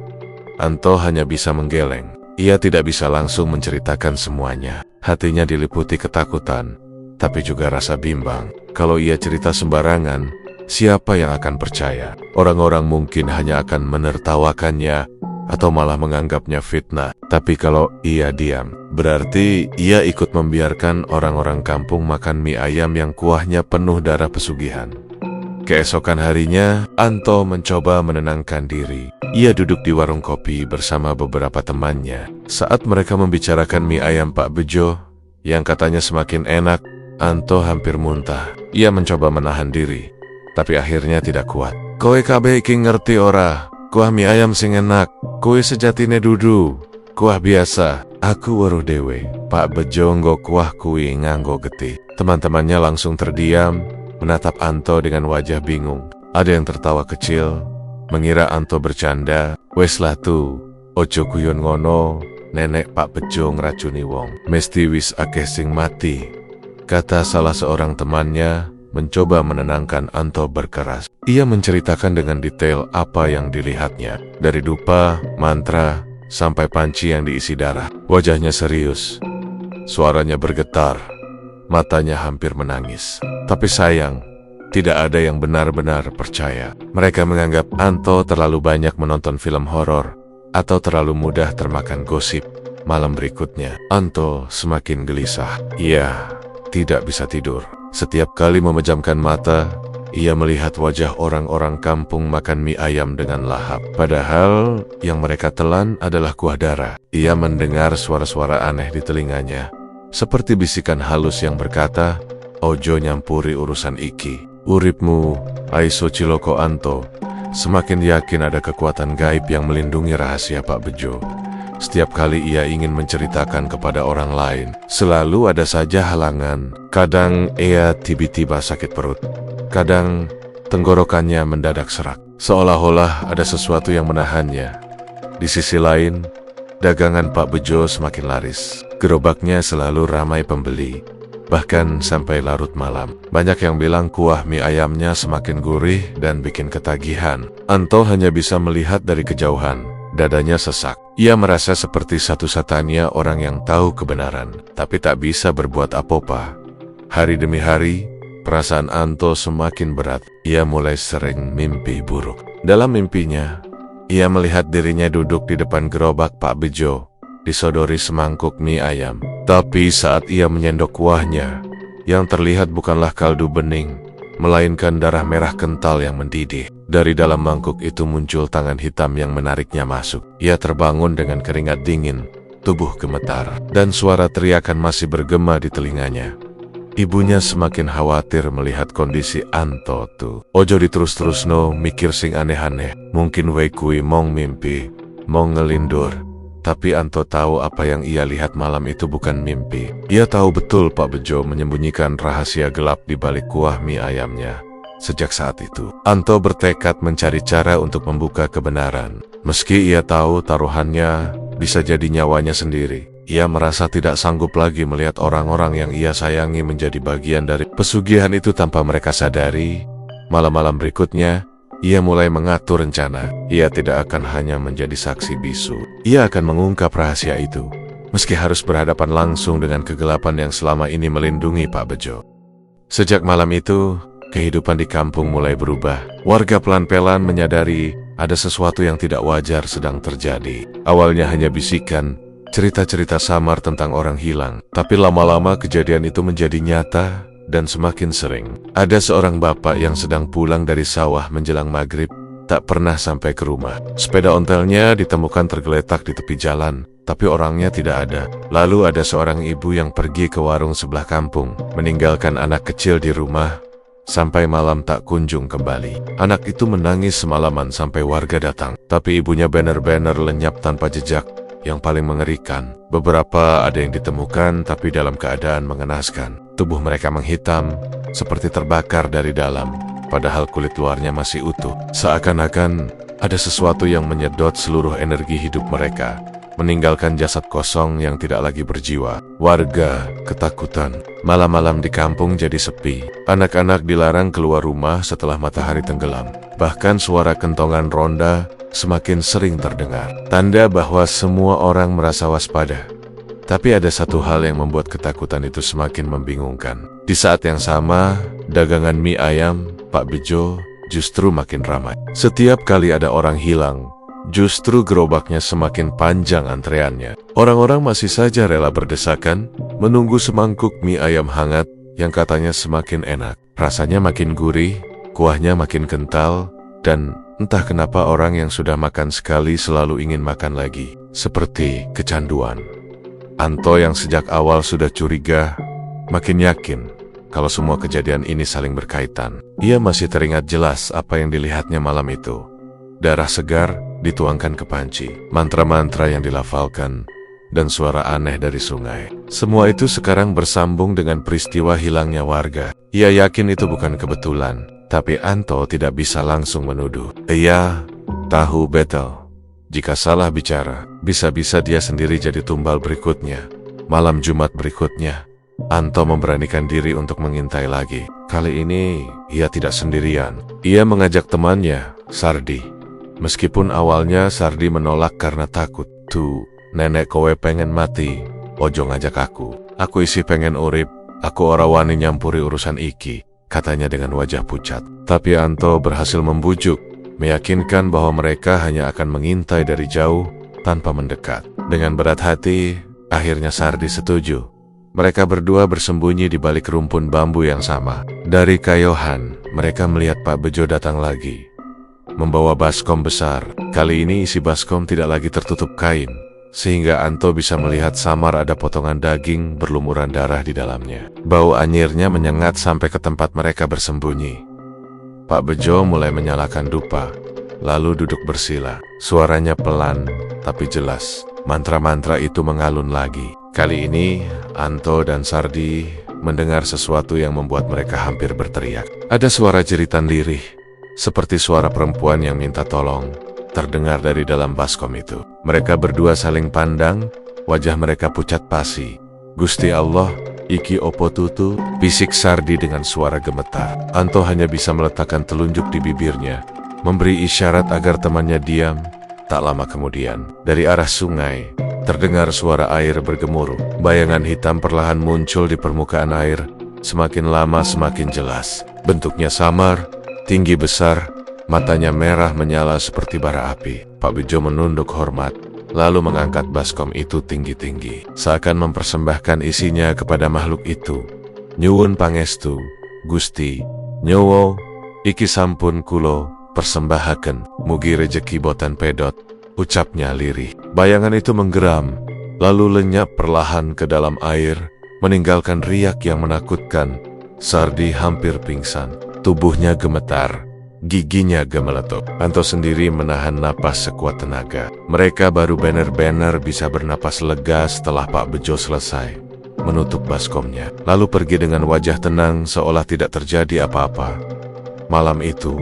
Anto hanya bisa menggeleng. Ia tidak bisa langsung menceritakan semuanya. Hatinya diliputi ketakutan, tapi juga rasa bimbang. Kalau ia cerita sembarangan, siapa yang akan percaya? Orang-orang mungkin hanya akan menertawakannya atau malah menganggapnya fitnah. Tapi kalau ia diam, berarti ia ikut membiarkan orang-orang kampung makan mie ayam yang kuahnya penuh darah pesugihan. Keesokan harinya, Anto mencoba menenangkan diri. Ia duduk di warung kopi bersama beberapa temannya. Saat mereka membicarakan mie ayam Pak Bejo, yang katanya semakin enak, Anto hampir muntah. Ia mencoba menahan diri, tapi akhirnya tidak kuat. Kowe kabeh iki ngerti ora? Kuah mie ayam sing enak, kue sejatine dudu. Kuah biasa, aku weruh dewe. Pak Bejo nggo kuah kui nganggo getih. Teman-temannya langsung terdiam, menatap Anto dengan wajah bingung. Ada yang tertawa kecil, mengira Anto bercanda. Wes lah tu, ojo guyon ngono, nenek Pak Bejo ngeracuni wong. Mesti wis akeh sing mati, kata salah seorang temannya, mencoba menenangkan Anto berkeras. Ia menceritakan dengan detail apa yang dilihatnya, dari dupa, mantra, sampai panci yang diisi darah. Wajahnya serius, suaranya bergetar, matanya hampir menangis. Tapi sayang, tidak ada yang benar-benar percaya. Mereka menganggap Anto terlalu banyak menonton film horor atau terlalu mudah termakan gosip. Malam berikutnya, Anto semakin gelisah. Ia tidak bisa tidur. Setiap kali memejamkan mata, ia melihat wajah orang-orang kampung makan mie ayam dengan lahap. Padahal yang mereka telan adalah kuah darah. Ia mendengar suara-suara aneh di telinganya, seperti bisikan halus yang berkata, "Ojo nyampuri urusan iki. Uripmu, aiso ciloko Anto." Semakin yakin ada kekuatan gaib yang melindungi rahasia Pak Bejo. Setiap kali ia ingin menceritakan kepada orang lain, selalu ada saja halangan. Kadang ia tiba-tiba sakit perut, kadang tenggorokannya mendadak serak, seolah-olah ada sesuatu yang menahannya. Di sisi lain, dagangan Pak Bejo semakin laris. Gerobaknya selalu ramai pembeli, bahkan sampai larut malam. Banyak yang bilang kuah mie ayamnya semakin gurih dan bikin ketagihan. Anto hanya bisa melihat dari kejauhan. Dadanya sesak. Ia merasa seperti satu-satunya orang yang tahu kebenaran, tapi tak bisa berbuat apa-apa. Hari demi hari, perasaan Anto semakin berat. Ia mulai sering mimpi buruk. Dalam mimpinya, ia melihat dirinya duduk di depan gerobak Pak Bejo, disodori semangkuk mie ayam. Tapi saat ia menyendok kuahnya, yang terlihat bukanlah kaldu bening, melainkan darah merah kental yang mendidih. Dari dalam mangkuk itu muncul tangan hitam yang menariknya masuk. Ia terbangun dengan keringat dingin, tubuh gemetar, dan suara teriakan masih bergema di telinganya. Ibunya semakin khawatir melihat kondisi Anto tuh. Ojo diterus-terusno mikir sing aneh-aneh. Mungkin wae kui mong mimpi, mong ngelindur. Tapi Anto tahu apa yang ia lihat malam itu bukan mimpi. Ia tahu betul Pak Bejo menyembunyikan rahasia gelap di balik kuah mie ayamnya. Sejak saat itu, Anto bertekad mencari cara untuk membuka kebenaran. Meski ia tahu taruhannya bisa jadi nyawanya sendiri, ia merasa tidak sanggup lagi melihat orang-orang yang ia sayangi menjadi bagian dari pesugihan itu tanpa mereka sadari. Malam-malam berikutnya, ia mulai mengatur rencana. Ia tidak akan hanya menjadi saksi bisu. Ia akan mengungkap rahasia itu, meski harus berhadapan langsung dengan kegelapan yang selama ini melindungi Pak Bejo. Sejak malam itu, kehidupan di kampung mulai berubah. Warga pelan-pelan menyadari ada sesuatu yang tidak wajar sedang terjadi. Awalnya hanya bisikan, cerita-cerita samar tentang orang hilang. Tapi lama-lama kejadian itu menjadi nyata dan semakin sering. Ada seorang bapak yang sedang pulang dari sawah menjelang maghrib, tak pernah sampai ke rumah. Sepeda ontelnya ditemukan tergeletak di tepi jalan, tapi orangnya tidak ada. Lalu ada seorang ibu yang pergi ke warung sebelah kampung, meninggalkan anak kecil di rumah, sampai malam tak kunjung kembali. Anak itu menangis semalaman sampai warga datang, tapi ibunya benar-benar lenyap tanpa jejak. Yang paling mengerikan, beberapa ada yang ditemukan tapi dalam keadaan mengenaskan. Tubuh mereka menghitam, seperti terbakar dari dalam, padahal kulit luarnya masih utuh. Seakan-akan ada sesuatu yang menyedot seluruh energi hidup mereka, meninggalkan jasad kosong yang tidak lagi berjiwa. Warga ketakutan. Malam-malam di kampung jadi sepi. Anak-anak dilarang keluar rumah setelah matahari tenggelam. Bahkan suara kentongan ronda semakin sering terdengar. Tanda bahwa semua orang merasa waspada. Tapi ada satu hal yang membuat ketakutan itu semakin membingungkan. Di saat yang sama, dagangan mie ayam Pak Bejo justru makin ramai. Setiap kali ada orang hilang, justru gerobaknya semakin panjang antreannya. Orang-orang masih saja rela berdesakan, menunggu semangkuk mie ayam hangat yang katanya semakin enak. Rasanya makin gurih, kuahnya makin kental, dan entah kenapa orang yang sudah makan sekali selalu ingin makan lagi. Seperti kecanduan. Anto yang sejak awal sudah curiga, makin yakin kalau semua kejadian ini saling berkaitan. Ia masih teringat jelas apa yang dilihatnya malam itu. darah segar dituangkan ke panci, mantra-mantra yang dilafalkan, dan suara aneh dari sungai. Semua itu sekarang bersambung dengan peristiwa hilangnya warga. Ia yakin itu bukan kebetulan, tapi Anto tidak bisa langsung menuduh. Ia tahu betul, jika salah bicara, bisa-bisa dia sendiri jadi tumbal berikutnya. Malam Jumat berikutnya, Anto memberanikan diri untuk mengintai lagi. Kali ini, ia tidak sendirian. Ia mengajak temannya, Sardi. Meskipun awalnya Sardi menolak karena takut. Tuh, nenek kowe pengen mati, ojo ngajak aku. Aku isi pengen urip, aku ora wani nyampuri urusan iki, katanya dengan wajah pucat. Tapi Anto berhasil membujuk, meyakinkan bahwa mereka hanya akan mengintai dari jauh tanpa mendekat. Dengan berat hati, akhirnya Sardi setuju. Mereka berdua bersembunyi di balik rumpun bambu yang sama. Dari kayohan, mereka melihat Pak Bejo datang lagi, membawa baskom besar. Kali ini isi baskom tidak lagi tertutup kain, sehingga Anto bisa melihat samar ada potongan daging berlumuran darah di dalamnya. Bau anyirnya menyengat sampai ke tempat mereka bersembunyi. Pak Bejo mulai menyalakan dupa, lalu duduk bersila. Suaranya pelan, tapi jelas. Mantra-mantra itu mengalun lagi. Kali ini, Anto dan Sardi mendengar sesuatu yang membuat mereka hampir berteriak. Ada suara jeritan lirih, seperti suara perempuan yang minta tolong, terdengar dari dalam baskom itu. Mereka berdua saling pandang, wajah mereka pucat pasi. Gusti Allah, iki opo tutu, bisik Sardi dengan suara gemetar. Anto hanya bisa meletakkan telunjuk di bibirnya, memberi isyarat agar temannya diam. Tak lama kemudian, dari arah sungai, terdengar suara air bergemuruh. Bayangan hitam perlahan muncul di permukaan air, semakin lama semakin jelas. Bentuknya samar, tinggi besar, matanya merah menyala seperti bara api. Pak Bejo menunduk hormat, lalu mengangkat baskom itu tinggi-tinggi, seakan mempersembahkan isinya kepada makhluk itu. Nyuwun pangestu, Gusti, nyowo, iki sampun kulo persembahaken, mugi rejeki boten pedot, ucapnya lirih. Bayangan itu menggeram, lalu lenyap perlahan ke dalam air, meninggalkan riak yang menakutkan. Sardi hampir pingsan, tubuhnya gemetar, giginya gemeletup. Anto sendiri menahan napas sekuat tenaga. Mereka baru benar-benar bisa bernapas lega setelah Pak Bejo selesai menutup baskomnya, lalu pergi dengan wajah tenang seolah tidak terjadi apa-apa. Malam itu,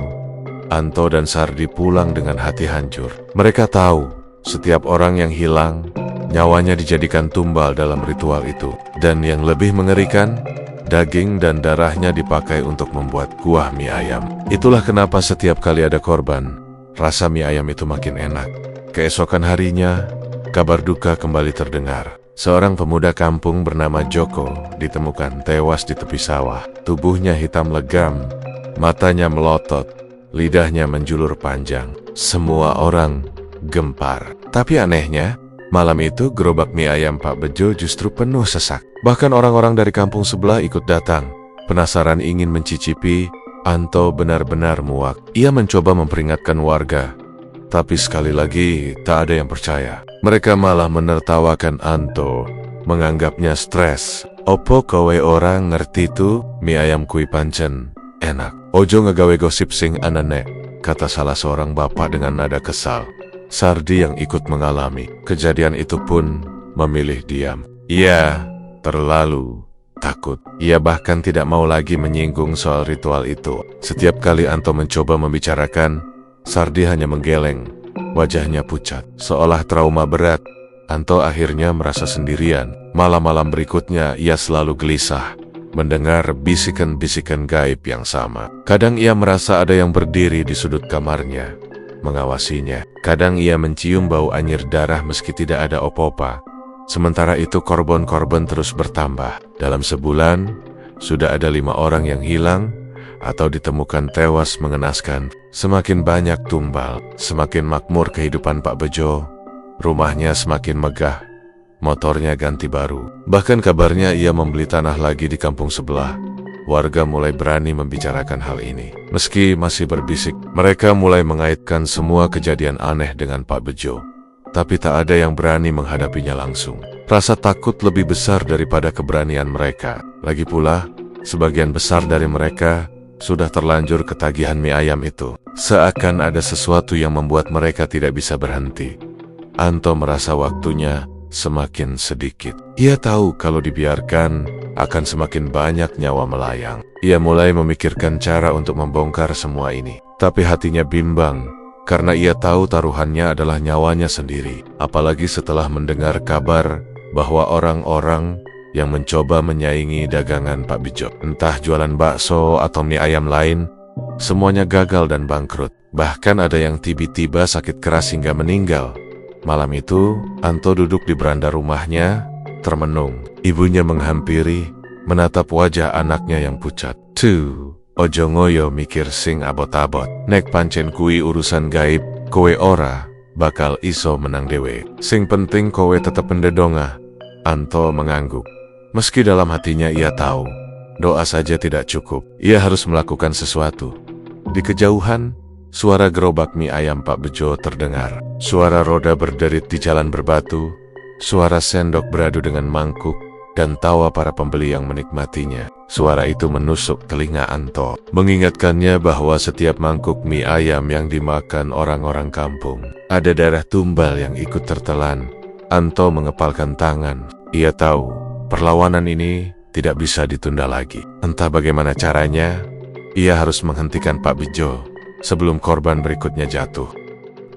Anto dan Sardi pulang dengan hati hancur. Mereka tahu, setiap orang yang hilang, nyawanya dijadikan tumbal dalam ritual itu. Dan yang lebih mengerikan, daging dan darahnya dipakai untuk membuat kuah mie ayam. Itulah kenapa setiap kali ada korban, rasa mie ayam itu makin enak. Keesokan harinya, kabar duka kembali terdengar. Seorang pemuda kampung bernama Joko ditemukan tewas di tepi sawah. Tubuhnya hitam legam, matanya melotot, lidahnya menjulur panjang. Semua orang gempar. Tapi anehnya, malam itu gerobak mie ayam Pak Bejo justru penuh sesak. Bahkan orang-orang dari kampung sebelah ikut datang. Penasaran ingin mencicipi, Anto benar-benar muak. Ia mencoba memperingatkan warga, tapi sekali lagi tak ada yang percaya. Mereka malah menertawakan Anto, menganggapnya stres. Opo kowe orang ngerti tu, mie ayam kui pancen enak. Ojo ngegawe gosip sing aneh, kata salah seorang bapak dengan nada kesal. Sardi yang ikut mengalami kejadian itu pun memilih diam. Ia terlalu takut. Ia bahkan tidak mau lagi menyinggung soal ritual itu. Setiap kali Anto mencoba membicarakan, Sardi hanya menggeleng. Wajahnya pucat, seolah trauma berat. Anto akhirnya merasa sendirian. Malam-malam berikutnya ia selalu gelisah, mendengar bisikan-bisikan gaib yang sama. Kadang ia merasa ada yang berdiri di sudut kamarnya, mengawasinya. Kadang ia mencium bau anyir darah meski tidak ada opo-opa. Sementara itu korban-korban terus bertambah. Dalam sebulan, sudah ada 5 orang yang hilang atau ditemukan tewas mengenaskan. Semakin banyak tumbal, semakin makmur kehidupan Pak Bejo. Rumahnya semakin megah, motornya ganti baru. Bahkan kabarnya ia membeli tanah lagi di kampung sebelah. Warga mulai berani membicarakan hal ini. Meski masih berbisik, mereka mulai mengaitkan semua kejadian aneh dengan Pak Bejo. Tapi tak ada yang berani menghadapinya langsung. Rasa takut lebih besar daripada keberanian mereka. Lagi pula, sebagian besar dari mereka sudah terlanjur ketagihan mie ayam itu. Seakan ada sesuatu yang membuat mereka tidak bisa berhenti. Anto merasa waktunya semakin sedikit. Ia tahu kalau dibiarkan akan semakin banyak nyawa melayang. Ia mulai memikirkan cara untuk membongkar semua ini. Tapi hatinya bimbang karena ia tahu taruhannya adalah nyawanya sendiri. Apalagi setelah mendengar kabar bahwa orang-orang yang mencoba menyaingi dagangan Pak Bejo, entah jualan bakso atau mie ayam lain, semuanya gagal dan bangkrut. Bahkan ada yang tiba-tiba sakit keras hingga meninggal. Malam itu, Anto duduk di beranda rumahnya, termenung. Ibunya menghampiri, menatap wajah anaknya yang pucat. Ojo ngoyo mikir sing abot-abot. Nek pancen kui urusan gaib, kowe ora bakal iso menang dewe. Sing penting kowe tetep pendedonga. Anto mengangguk. Meski dalam hatinya ia tahu, doa saja tidak cukup. Ia harus melakukan sesuatu. Di kejauhan, suara gerobak mie ayam Pak Bejo terdengar. Suara roda berderit di jalan berbatu, suara sendok beradu dengan mangkuk, dan tawa para pembeli yang menikmatinya. Suara itu menusuk telinga Anto, mengingatkannya bahwa setiap mangkuk mie ayam yang dimakan orang-orang kampung, ada darah tumbal yang ikut tertelan. Anto mengepalkan tangan. Ia tahu, perlawanan ini tidak bisa ditunda lagi. Entah bagaimana caranya, ia harus menghentikan Pak Bejo sebelum korban berikutnya jatuh.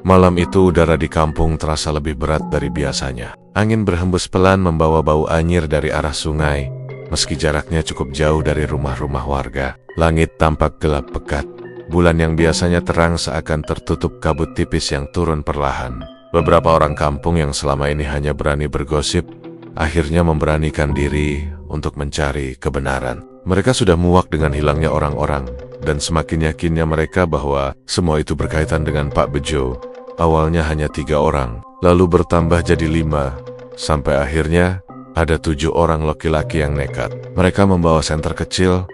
Malam itu udara di kampung terasa lebih berat dari biasanya. Angin berhembus pelan membawa bau anyir dari arah sungai. Meski jaraknya cukup jauh dari rumah-rumah warga, langit tampak gelap pekat. Bulan yang biasanya terang seakan tertutup kabut tipis yang turun perlahan. Beberapa orang kampung yang selama ini hanya berani bergosip, akhirnya memberanikan diri untuk mencari kebenaran. Mereka sudah muak dengan hilangnya orang-orang, dan semakin yakinnya mereka bahwa semua itu berkaitan dengan Pak Bejo. Awalnya hanya 3 orang, lalu bertambah jadi 5, sampai akhirnya ada 7 orang laki-laki yang nekat. Mereka membawa senter kecil,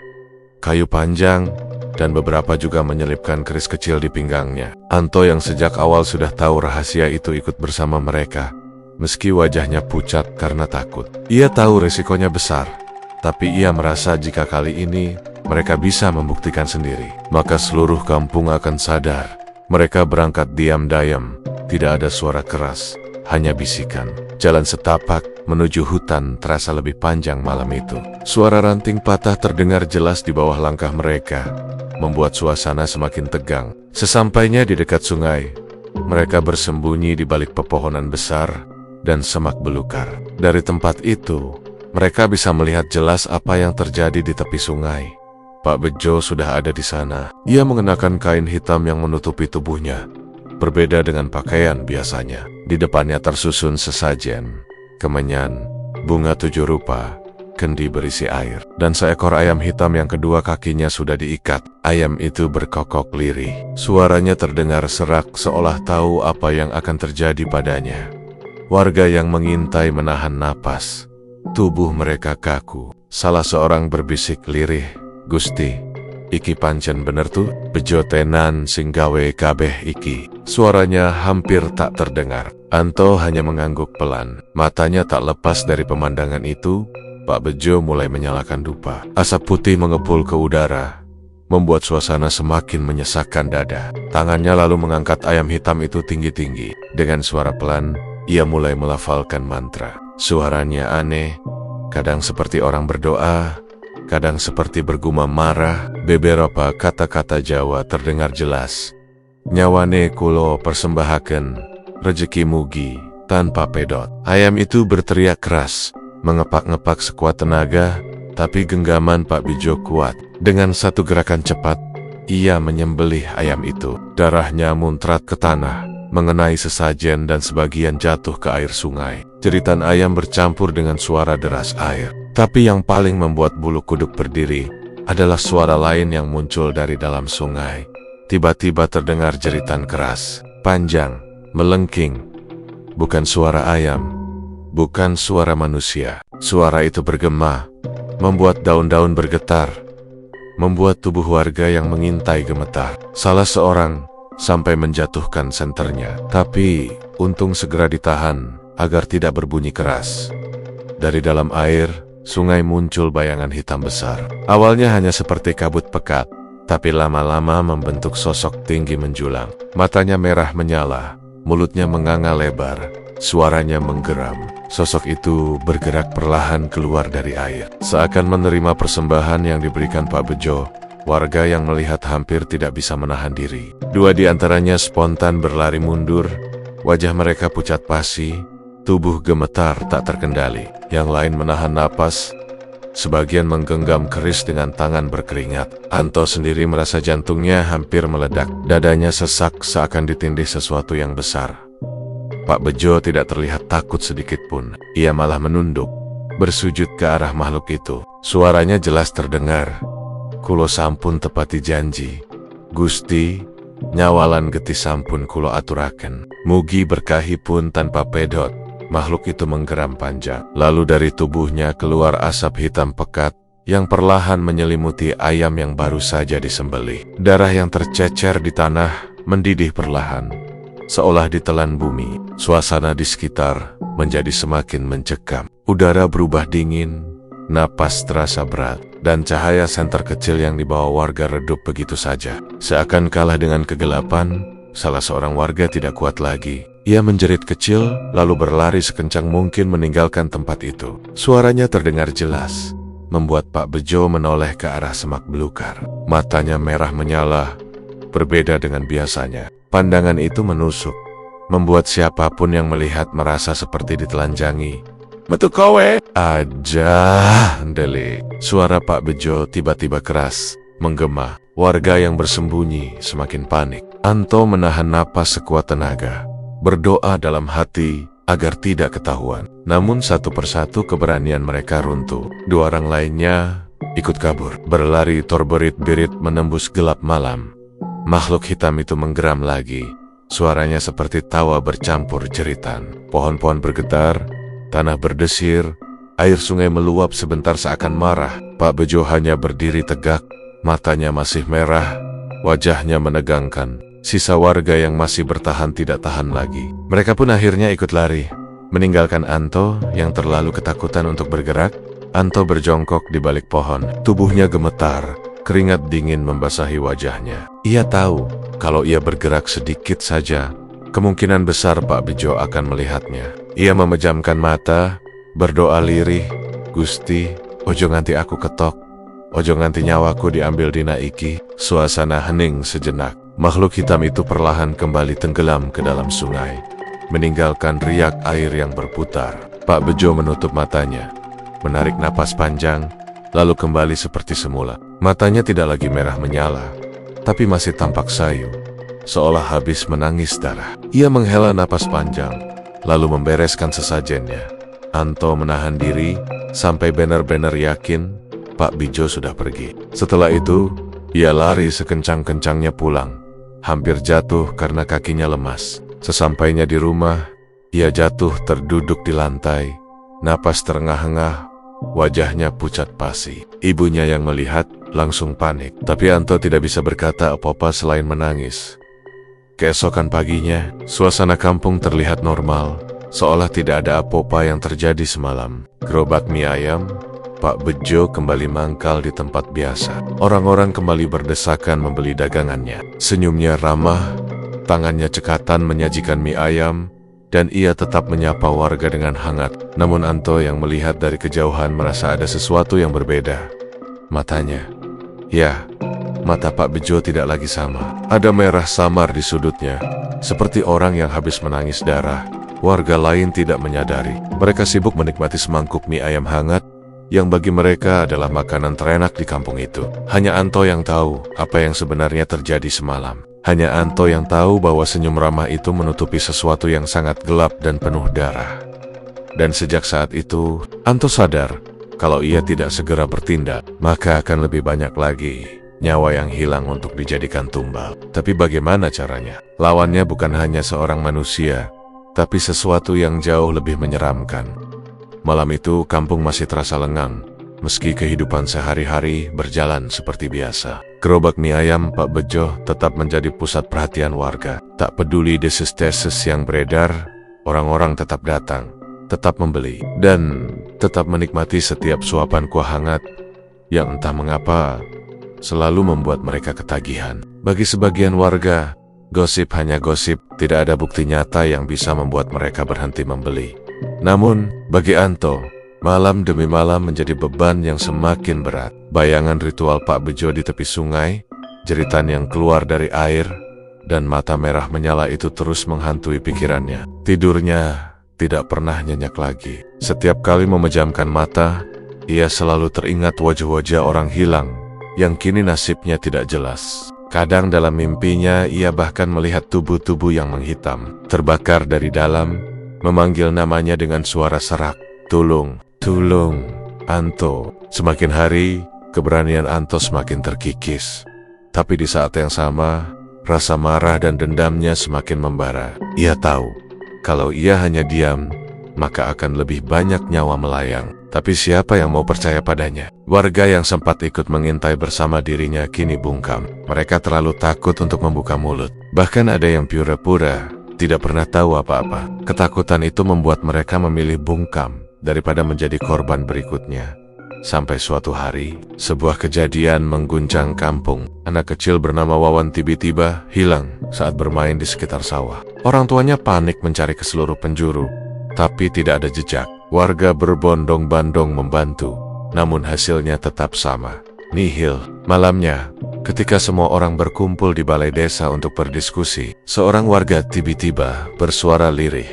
kayu panjang, dan beberapa juga menyelipkan keris kecil di pinggangnya. Anto yang sejak awal sudah tahu rahasia itu ikut bersama mereka, meski wajahnya pucat karena takut. Ia tahu resikonya besar, tapi ia merasa jika kali ini mereka bisa membuktikan sendiri, maka seluruh kampung akan sadar. Mereka berangkat diam-diam, tidak ada suara keras, hanya bisikan. Jalan setapak menuju hutan terasa lebih panjang malam itu. Suara ranting patah terdengar jelas di bawah langkah mereka, membuat suasana semakin tegang. Sesampainya di dekat sungai, mereka bersembunyi di balik pepohonan besar dan semak belukar. Dari tempat itu, mereka bisa melihat jelas apa yang terjadi di tepi sungai. Pak Bejo sudah ada di sana. Ia mengenakan kain hitam yang menutupi tubuhnya, berbeda dengan pakaian biasanya. Di depannya tersusun sesajen, kemenyan, bunga 7 rupa, kendi berisi air, dan seekor ayam hitam yang kedua kakinya sudah diikat. Ayam itu berkokok lirih. Suaranya terdengar serak seolah tahu apa yang akan terjadi padanya. Warga yang mengintai menahan napas. Tubuh mereka kaku. Salah seorang berbisik lirih, "Gusti, iki pancen bener tuh, Bejo tenan sing gawe kabeh iki." Suaranya hampir tak terdengar. Anto hanya mengangguk pelan. Matanya tak lepas dari pemandangan itu. Pak Bejo mulai menyalakan dupa. Asap putih mengepul ke udara, membuat suasana semakin menyesakkan dada. Tangannya lalu mengangkat ayam hitam itu tinggi-tinggi. Dengan suara pelan, ia mulai melafalkan mantra. Suaranya aneh, kadang seperti orang berdoa, kadang seperti bergumam marah. Beberapa kata-kata Jawa terdengar jelas. "Nyawane kulo persembahaken, rejeki mugi, tanpa pedot." Ayam itu berteriak keras, mengepak-ngepak sekuat tenaga, tapi genggaman Pak Bejo kuat. Dengan satu gerakan cepat, ia menyembelih ayam itu. Darahnya muncrat ke tanah, mengenai sesajen dan sebagian jatuh ke air sungai. Jeritan ayam bercampur dengan suara deras air. Tapi yang paling membuat bulu kuduk berdiri adalah suara lain yang muncul dari dalam sungai. Tiba-tiba terdengar jeritan keras, panjang, melengking. Bukan suara ayam, bukan suara manusia. Suara itu bergema, membuat daun-daun bergetar, membuat tubuh warga yang mengintai gemetar. Salah seorang sampai menjatuhkan senternya, tapi untung segera ditahan agar tidak berbunyi keras. Dari dalam air, sungai muncul bayangan hitam besar. Awalnya hanya seperti kabut pekat, tapi lama-lama membentuk sosok tinggi menjulang. Matanya merah menyala, mulutnya menganga lebar, suaranya menggeram. Sosok itu bergerak perlahan keluar dari air, seakan menerima persembahan yang diberikan Pak Bejo. Warga yang melihat hampir tidak bisa menahan diri. Dua di antaranya spontan berlari mundur, wajah mereka pucat pasi, tubuh gemetar tak terkendali. Yang lain menahan napas, sebagian menggenggam keris dengan tangan berkeringat. Anto sendiri merasa jantungnya hampir meledak, dadanya sesak seakan ditindih sesuatu yang besar. Pak Bejo tidak terlihat takut sedikit pun, ia malah menunduk, bersujud ke arah makhluk itu. Suaranya jelas terdengar, "Kulo sampun tepati janji, Gusti, nyawalan getih sampun kulo aturaken. Mugi berkahi pun tanpa pedot." Makhluk itu menggeram panjang, lalu dari tubuhnya keluar asap hitam pekat yang perlahan menyelimuti ayam yang baru saja disembelih. Darah yang tercecer di tanah mendidih perlahan, seolah ditelan bumi. Suasana di sekitar menjadi semakin mencekam. Udara berubah dingin, napas terasa berat, dan cahaya senter kecil yang dibawa warga redup begitu saja. Seakan kalah dengan kegelapan, salah seorang warga tidak kuat lagi. Ia menjerit kecil, lalu berlari sekencang mungkin meninggalkan tempat itu. Suaranya terdengar jelas, membuat Pak Bejo menoleh ke arah semak belukar. Matanya merah menyala, berbeda dengan biasanya. Pandangan itu menusuk, membuat siapapun yang melihat merasa seperti ditelanjangi. "Metu kowe aja, Deli." Suara Pak Bejo tiba-tiba keras, menggema. Warga yang bersembunyi semakin panik. Anto menahan napas sekuat tenaga, berdoa dalam hati agar tidak ketahuan. Namun satu persatu keberanian mereka runtuh. Dua orang lainnya ikut kabur, berlari terberit-berit menembus gelap malam. Makhluk hitam itu menggeram lagi. Suaranya seperti tawa bercampur jeritan. Pohon-pohon bergetar, tanah berdesir, air sungai meluap sebentar seakan marah. Pak Bejo hanya berdiri tegak, matanya masih merah, wajahnya menegangkan. Sisa warga yang masih bertahan tidak tahan lagi. Mereka pun akhirnya ikut lari, meninggalkan Anto yang terlalu ketakutan untuk bergerak. Anto berjongkok di balik pohon, tubuhnya gemetar, keringat dingin membasahi wajahnya. Ia tahu kalau ia bergerak sedikit saja, kemungkinan besar Pak Bejo akan melihatnya. Ia memejamkan mata, berdoa lirih, "Gusti, ojo nganti aku ketok, ojo nganti nyawaku diambil dina iki." Suasana hening sejenak. Makhluk hitam itu perlahan kembali tenggelam ke dalam sungai, meninggalkan riak air yang berputar. Pak Bejo menutup matanya, menarik napas panjang, lalu kembali seperti semula. Matanya tidak lagi merah menyala, tapi masih tampak sayu, seolah habis menangis darah. Ia menghela napas panjang, lalu membereskan sesajennya. Anto menahan diri sampai benar-benar yakin Pak Bejo sudah pergi. Setelah itu, ia lari sekencang-kencangnya pulang. Hampir jatuh karena kakinya lemas. Sesampainya di rumah, ia jatuh terduduk di lantai, napas terengah-engah, wajahnya pucat pasi. Ibunya yang melihat langsung panik, tapi Anto tidak bisa berkata apa-apa selain menangis. Keesokan paginya, suasana kampung terlihat normal, seolah tidak ada apa-apa yang terjadi semalam. Gerobak mie ayam Pak Bejo kembali mangkal di tempat biasa. Orang-orang kembali berdesakan membeli dagangannya. Senyumnya ramah, tangannya cekatan menyajikan mie ayam, dan ia tetap menyapa warga dengan hangat. Namun Anto yang melihat dari kejauhan merasa ada sesuatu yang berbeda. Matanya, ya, mata Pak Bejo tidak lagi sama. Ada merah samar di sudutnya, seperti orang yang habis menangis darah. Warga lain tidak menyadari. Mereka sibuk menikmati semangkuk mie ayam hangat, yang bagi mereka adalah makanan terenak di kampung itu. Hanya Anto yang tahu apa yang sebenarnya terjadi semalam. Hanya Anto yang tahu bahwa senyum ramah itu menutupi sesuatu yang sangat gelap dan penuh darah. Dan sejak saat itu, Anto sadar kalau ia tidak segera bertindak, maka akan lebih banyak lagi nyawa yang hilang untuk dijadikan tumbal. Tapi bagaimana caranya? Lawannya bukan hanya seorang manusia, tapi sesuatu yang jauh lebih menyeramkan. Malam itu kampung masih terasa lengang, meski kehidupan sehari-hari berjalan seperti biasa. Gerobak mie ayam Pak Bejo tetap menjadi pusat perhatian warga. Tak peduli deses-deses yang beredar, orang-orang tetap datang, tetap membeli, dan tetap menikmati setiap suapan kuah hangat yang entah mengapa selalu membuat mereka ketagihan. Bagi sebagian warga, gosip hanya gosip, tidak ada bukti nyata yang bisa membuat mereka berhenti membeli. Namun, bagi Anto, malam demi malam menjadi beban yang semakin berat. Bayangan ritual Pak Bejo di tepi sungai, jeritan yang keluar dari air, dan mata merah menyala itu terus menghantui pikirannya. Tidurnya tidak pernah nyenyak lagi. Setiap kali memejamkan mata, ia selalu teringat wajah-wajah orang hilang yang kini nasibnya tidak jelas. Kadang dalam mimpinya ia bahkan melihat tubuh-tubuh yang menghitam, terbakar dari dalam, memanggil namanya dengan suara serak, "Tulung, tulung, Anto." Semakin hari, keberanian Anto semakin terkikis. Tapi di saat yang sama, rasa marah dan dendamnya semakin membara. Ia tahu, kalau ia hanya diam, maka akan lebih banyak nyawa melayang. Tapi siapa yang mau percaya padanya? Warga yang sempat ikut mengintai bersama dirinya kini bungkam. Mereka terlalu takut untuk membuka mulut. Bahkan ada yang pura-pura tidak pernah tahu apa-apa. Ketakutan itu membuat mereka memilih bungkam daripada menjadi korban berikutnya. Sampai suatu hari, sebuah kejadian mengguncang kampung. Anak kecil bernama Wawan tiba-tiba hilang saat bermain di sekitar sawah. Orang tuanya panik mencari ke seluruh penjuru, tapi tidak ada jejak. Warga berbondong-bandong membantu, namun hasilnya tetap sama, nihil. Malamnya, ketika semua orang berkumpul di balai desa untuk berdiskusi, seorang warga tiba-tiba bersuara lirih.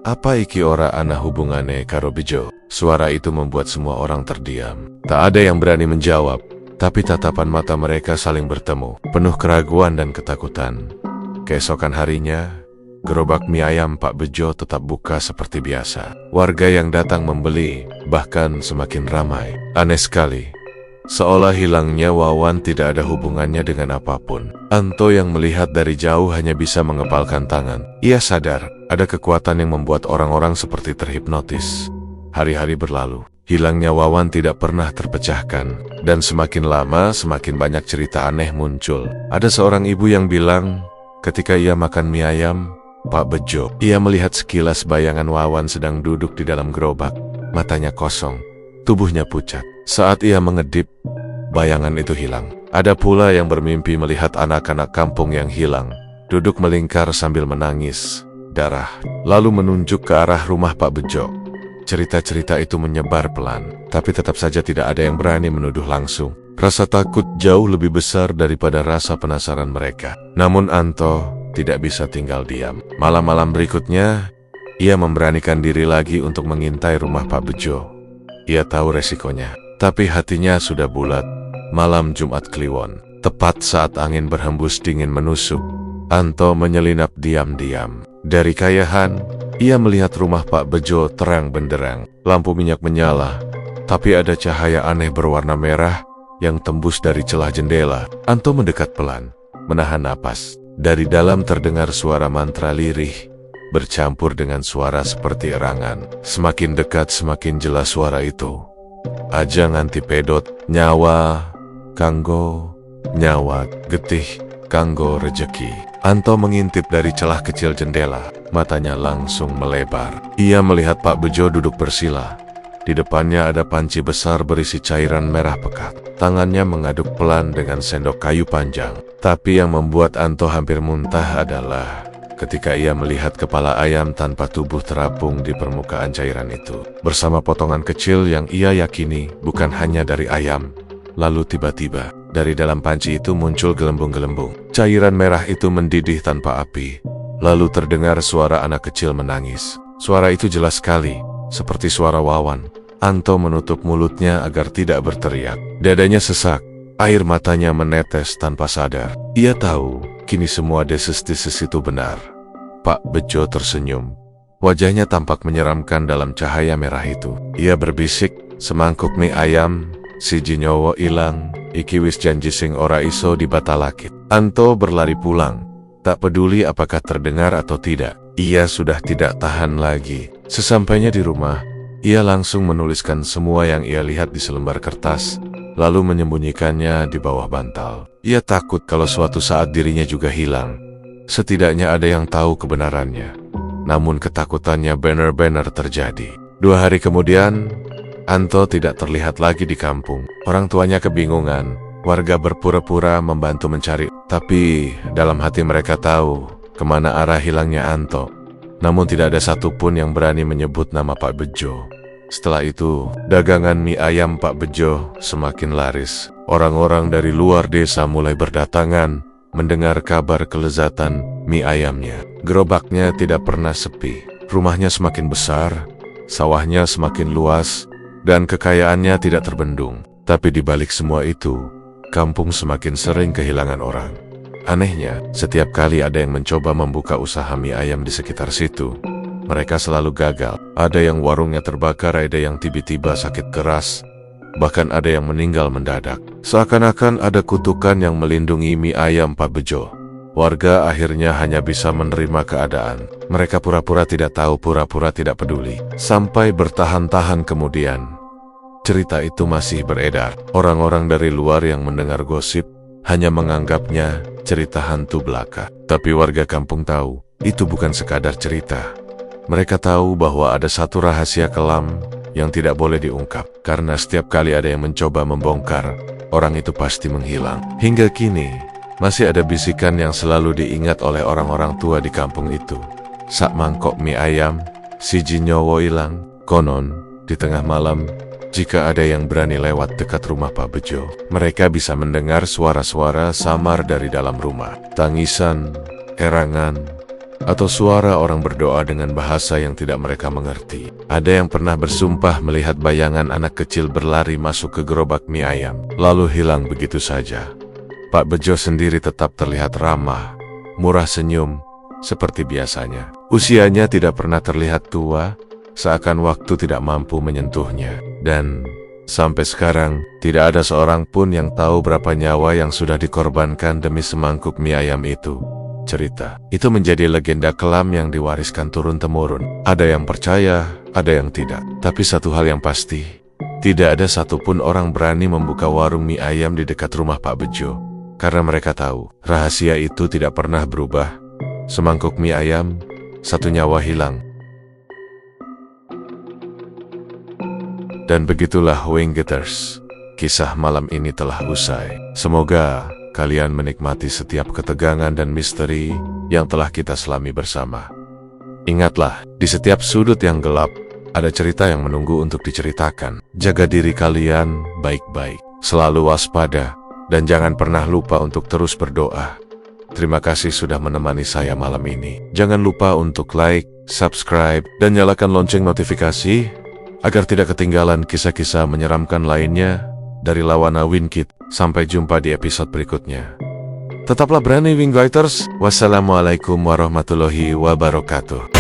"Apa iki ora ana hubungane karo Bejo?" Suara itu membuat semua orang terdiam. Tak ada yang berani menjawab, tapi tatapan mata mereka saling bertemu, penuh keraguan dan ketakutan. Keesokan harinya, gerobak mie ayam Pak Bejo tetap buka seperti biasa. Warga yang datang membeli bahkan semakin ramai. Aneh sekali, seolah hilangnya Wawan tidak ada hubungannya dengan apapun. Anto yang melihat dari jauh hanya bisa mengepalkan tangan. Ia sadar ada kekuatan yang membuat orang-orang seperti terhipnotis. Hari-hari berlalu, hilangnya Wawan tidak pernah terpecahkan, dan semakin lama semakin banyak cerita aneh muncul. Ada seorang ibu yang bilang, ketika ia makan mie ayam Pak Bejo, ia melihat sekilas bayangan Wawan sedang duduk di dalam gerobak. Matanya kosong, tubuhnya pucat. Saat ia mengedip, bayangan itu hilang. Ada pula yang bermimpi melihat anak-anak kampung yang hilang, duduk melingkar sambil menangis darah, lalu menunjuk ke arah rumah Pak Bejo. Cerita-cerita itu menyebar pelan, tapi tetap saja tidak ada yang berani menuduh langsung. Rasa takut jauh lebih besar daripada rasa penasaran mereka. Namun Anto tidak bisa tinggal diam. Malam-malam berikutnya, ia memberanikan diri lagi untuk mengintai rumah Pak Bejo. Ia tahu resikonya, tapi hatinya sudah bulat. Malam Jumat Kliwon, tepat saat angin berhembus dingin menusuk, Anto menyelinap diam-diam. Dari kayahan, ia melihat rumah Pak Bejo terang benderang. Lampu minyak menyala, tapi ada cahaya aneh berwarna merah yang tembus dari celah jendela. Anto mendekat pelan, menahan napas. Dari dalam terdengar suara mantra lirih, bercampur dengan suara seperti erangan. Semakin dekat semakin jelas suara itu. Aja nganti pedot, nyawa, kanggo, nyawa, getih, kanggo rejeki. Anto mengintip dari celah kecil jendela, matanya langsung melebar. Ia melihat Pak Bejo duduk bersila. Di depannya ada panci besar berisi cairan merah pekat. Tangannya mengaduk pelan dengan sendok kayu panjang. Tapi yang membuat Anto hampir muntah adalah ketika ia melihat kepala ayam tanpa tubuh terapung di permukaan cairan itu, bersama potongan kecil yang ia yakini bukan hanya dari ayam. Lalu tiba-tiba, dari dalam panci itu muncul gelembung-gelembung. Cairan merah itu mendidih tanpa api. Lalu terdengar suara anak kecil menangis. Suara itu jelas sekali, seperti suara Wawan. Anto menutup mulutnya agar tidak berteriak. Dadanya sesak, air matanya menetes tanpa sadar. Ia tahu, kini semua desas-desus itu benar. Pak Bejo tersenyum. Wajahnya tampak menyeramkan dalam cahaya merah itu. Ia berbisik, "Semangkuk mie ayam, siji nyowo ilang, iki wis janji sing ora iso dibatalake." Anto berlari pulang. Tak peduli apakah terdengar atau tidak, ia sudah tidak tahan lagi. Sesampainya di rumah, ia langsung menuliskan semua yang ia lihat di selembar kertas, lalu menyembunyikannya di bawah bantal. Ia takut kalau suatu saat dirinya juga hilang. Setidaknya ada yang tahu kebenarannya. Namun ketakutannya benar-benar terjadi. 2 hari kemudian, Anto tidak terlihat lagi di kampung. Orang tuanya kebingungan, Warga berpura-pura membantu mencari, tapi dalam hati mereka tahu kemana arah hilangnya Anto. Namun tidak ada satupun yang berani menyebut nama Pak Bejo. Setelah itu, dagangan mie ayam Pak Bejo semakin laris. Orang-orang dari luar desa mulai berdatangan mendengar kabar kelezatan mie ayamnya. Gerobaknya tidak pernah sepi. Rumahnya semakin besar, sawahnya semakin luas, dan kekayaannya tidak terbendung. Tapi di balik semua itu, kampung semakin sering kehilangan orang. Anehnya, setiap kali ada yang mencoba membuka usaha mie ayam di sekitar situ, mereka selalu gagal. Ada yang warungnya terbakar, ada yang tiba-tiba sakit keras, bahkan ada yang meninggal mendadak. Seakan-akan ada kutukan yang melindungi mie ayam Pak Bejo. Warga akhirnya hanya bisa menerima keadaan. Mereka pura-pura tidak tahu, pura-pura tidak peduli. Sampai bertahan-tahan kemudian, cerita itu masih beredar. Orang-orang dari luar yang mendengar gosip hanya menganggapnya cerita hantu belaka. Tapi warga kampung tahu, itu bukan sekadar cerita. Mereka tahu bahwa ada satu rahasia kelam yang tidak boleh diungkap. Karena setiap kali ada yang mencoba membongkar, orang itu pasti menghilang. Hingga kini, masih ada bisikan yang selalu diingat oleh orang-orang tua di kampung itu. Sak mangkok mie ayam, siji nyowo ilang. Konon, di tengah malam, jika ada yang berani lewat dekat rumah Pak Bejo, mereka bisa mendengar suara-suara samar dari dalam rumah. Tangisan, erangan, atau suara orang berdoa dengan bahasa yang tidak mereka mengerti. Ada yang pernah bersumpah melihat bayangan anak kecil berlari masuk ke gerobak mie ayam, lalu hilang begitu saja. Pak Bejo sendiri tetap terlihat ramah, murah senyum, seperti biasanya. Usianya tidak pernah terlihat tua, seakan waktu tidak mampu menyentuhnya. Dan sampai sekarang, tidak ada seorang pun yang tahu berapa nyawa yang sudah dikorbankan demi semangkuk mie ayam itu. Cerita itu menjadi legenda kelam yang diwariskan turun-temurun. Ada yang percaya, ada yang tidak. Tapi satu hal yang pasti, tidak ada satupun orang berani membuka warung mie ayam di dekat rumah Pak Bejo. Karena mereka tahu, rahasia itu tidak pernah berubah. Semangkuk mie ayam, satu nyawa hilang. Dan begitulah Winggetters, kisah malam ini telah usai. Semoga kalian menikmati setiap ketegangan dan misteri yang telah kita selami bersama. Ingatlah, di setiap sudut yang gelap, ada cerita yang menunggu untuk diceritakan. Jaga diri kalian baik-baik, selalu waspada, dan jangan pernah lupa untuk terus berdoa. Terima kasih sudah menemani saya malam ini. Jangan lupa untuk like, subscribe, dan nyalakan lonceng notifikasi, agar tidak ketinggalan kisah-kisah menyeramkan lainnya dari Lawana Wingkit. Sampai jumpa di episode berikutnya. Tetaplah berani Winggetters. Wassalamualaikum warahmatullahi wabarakatuh.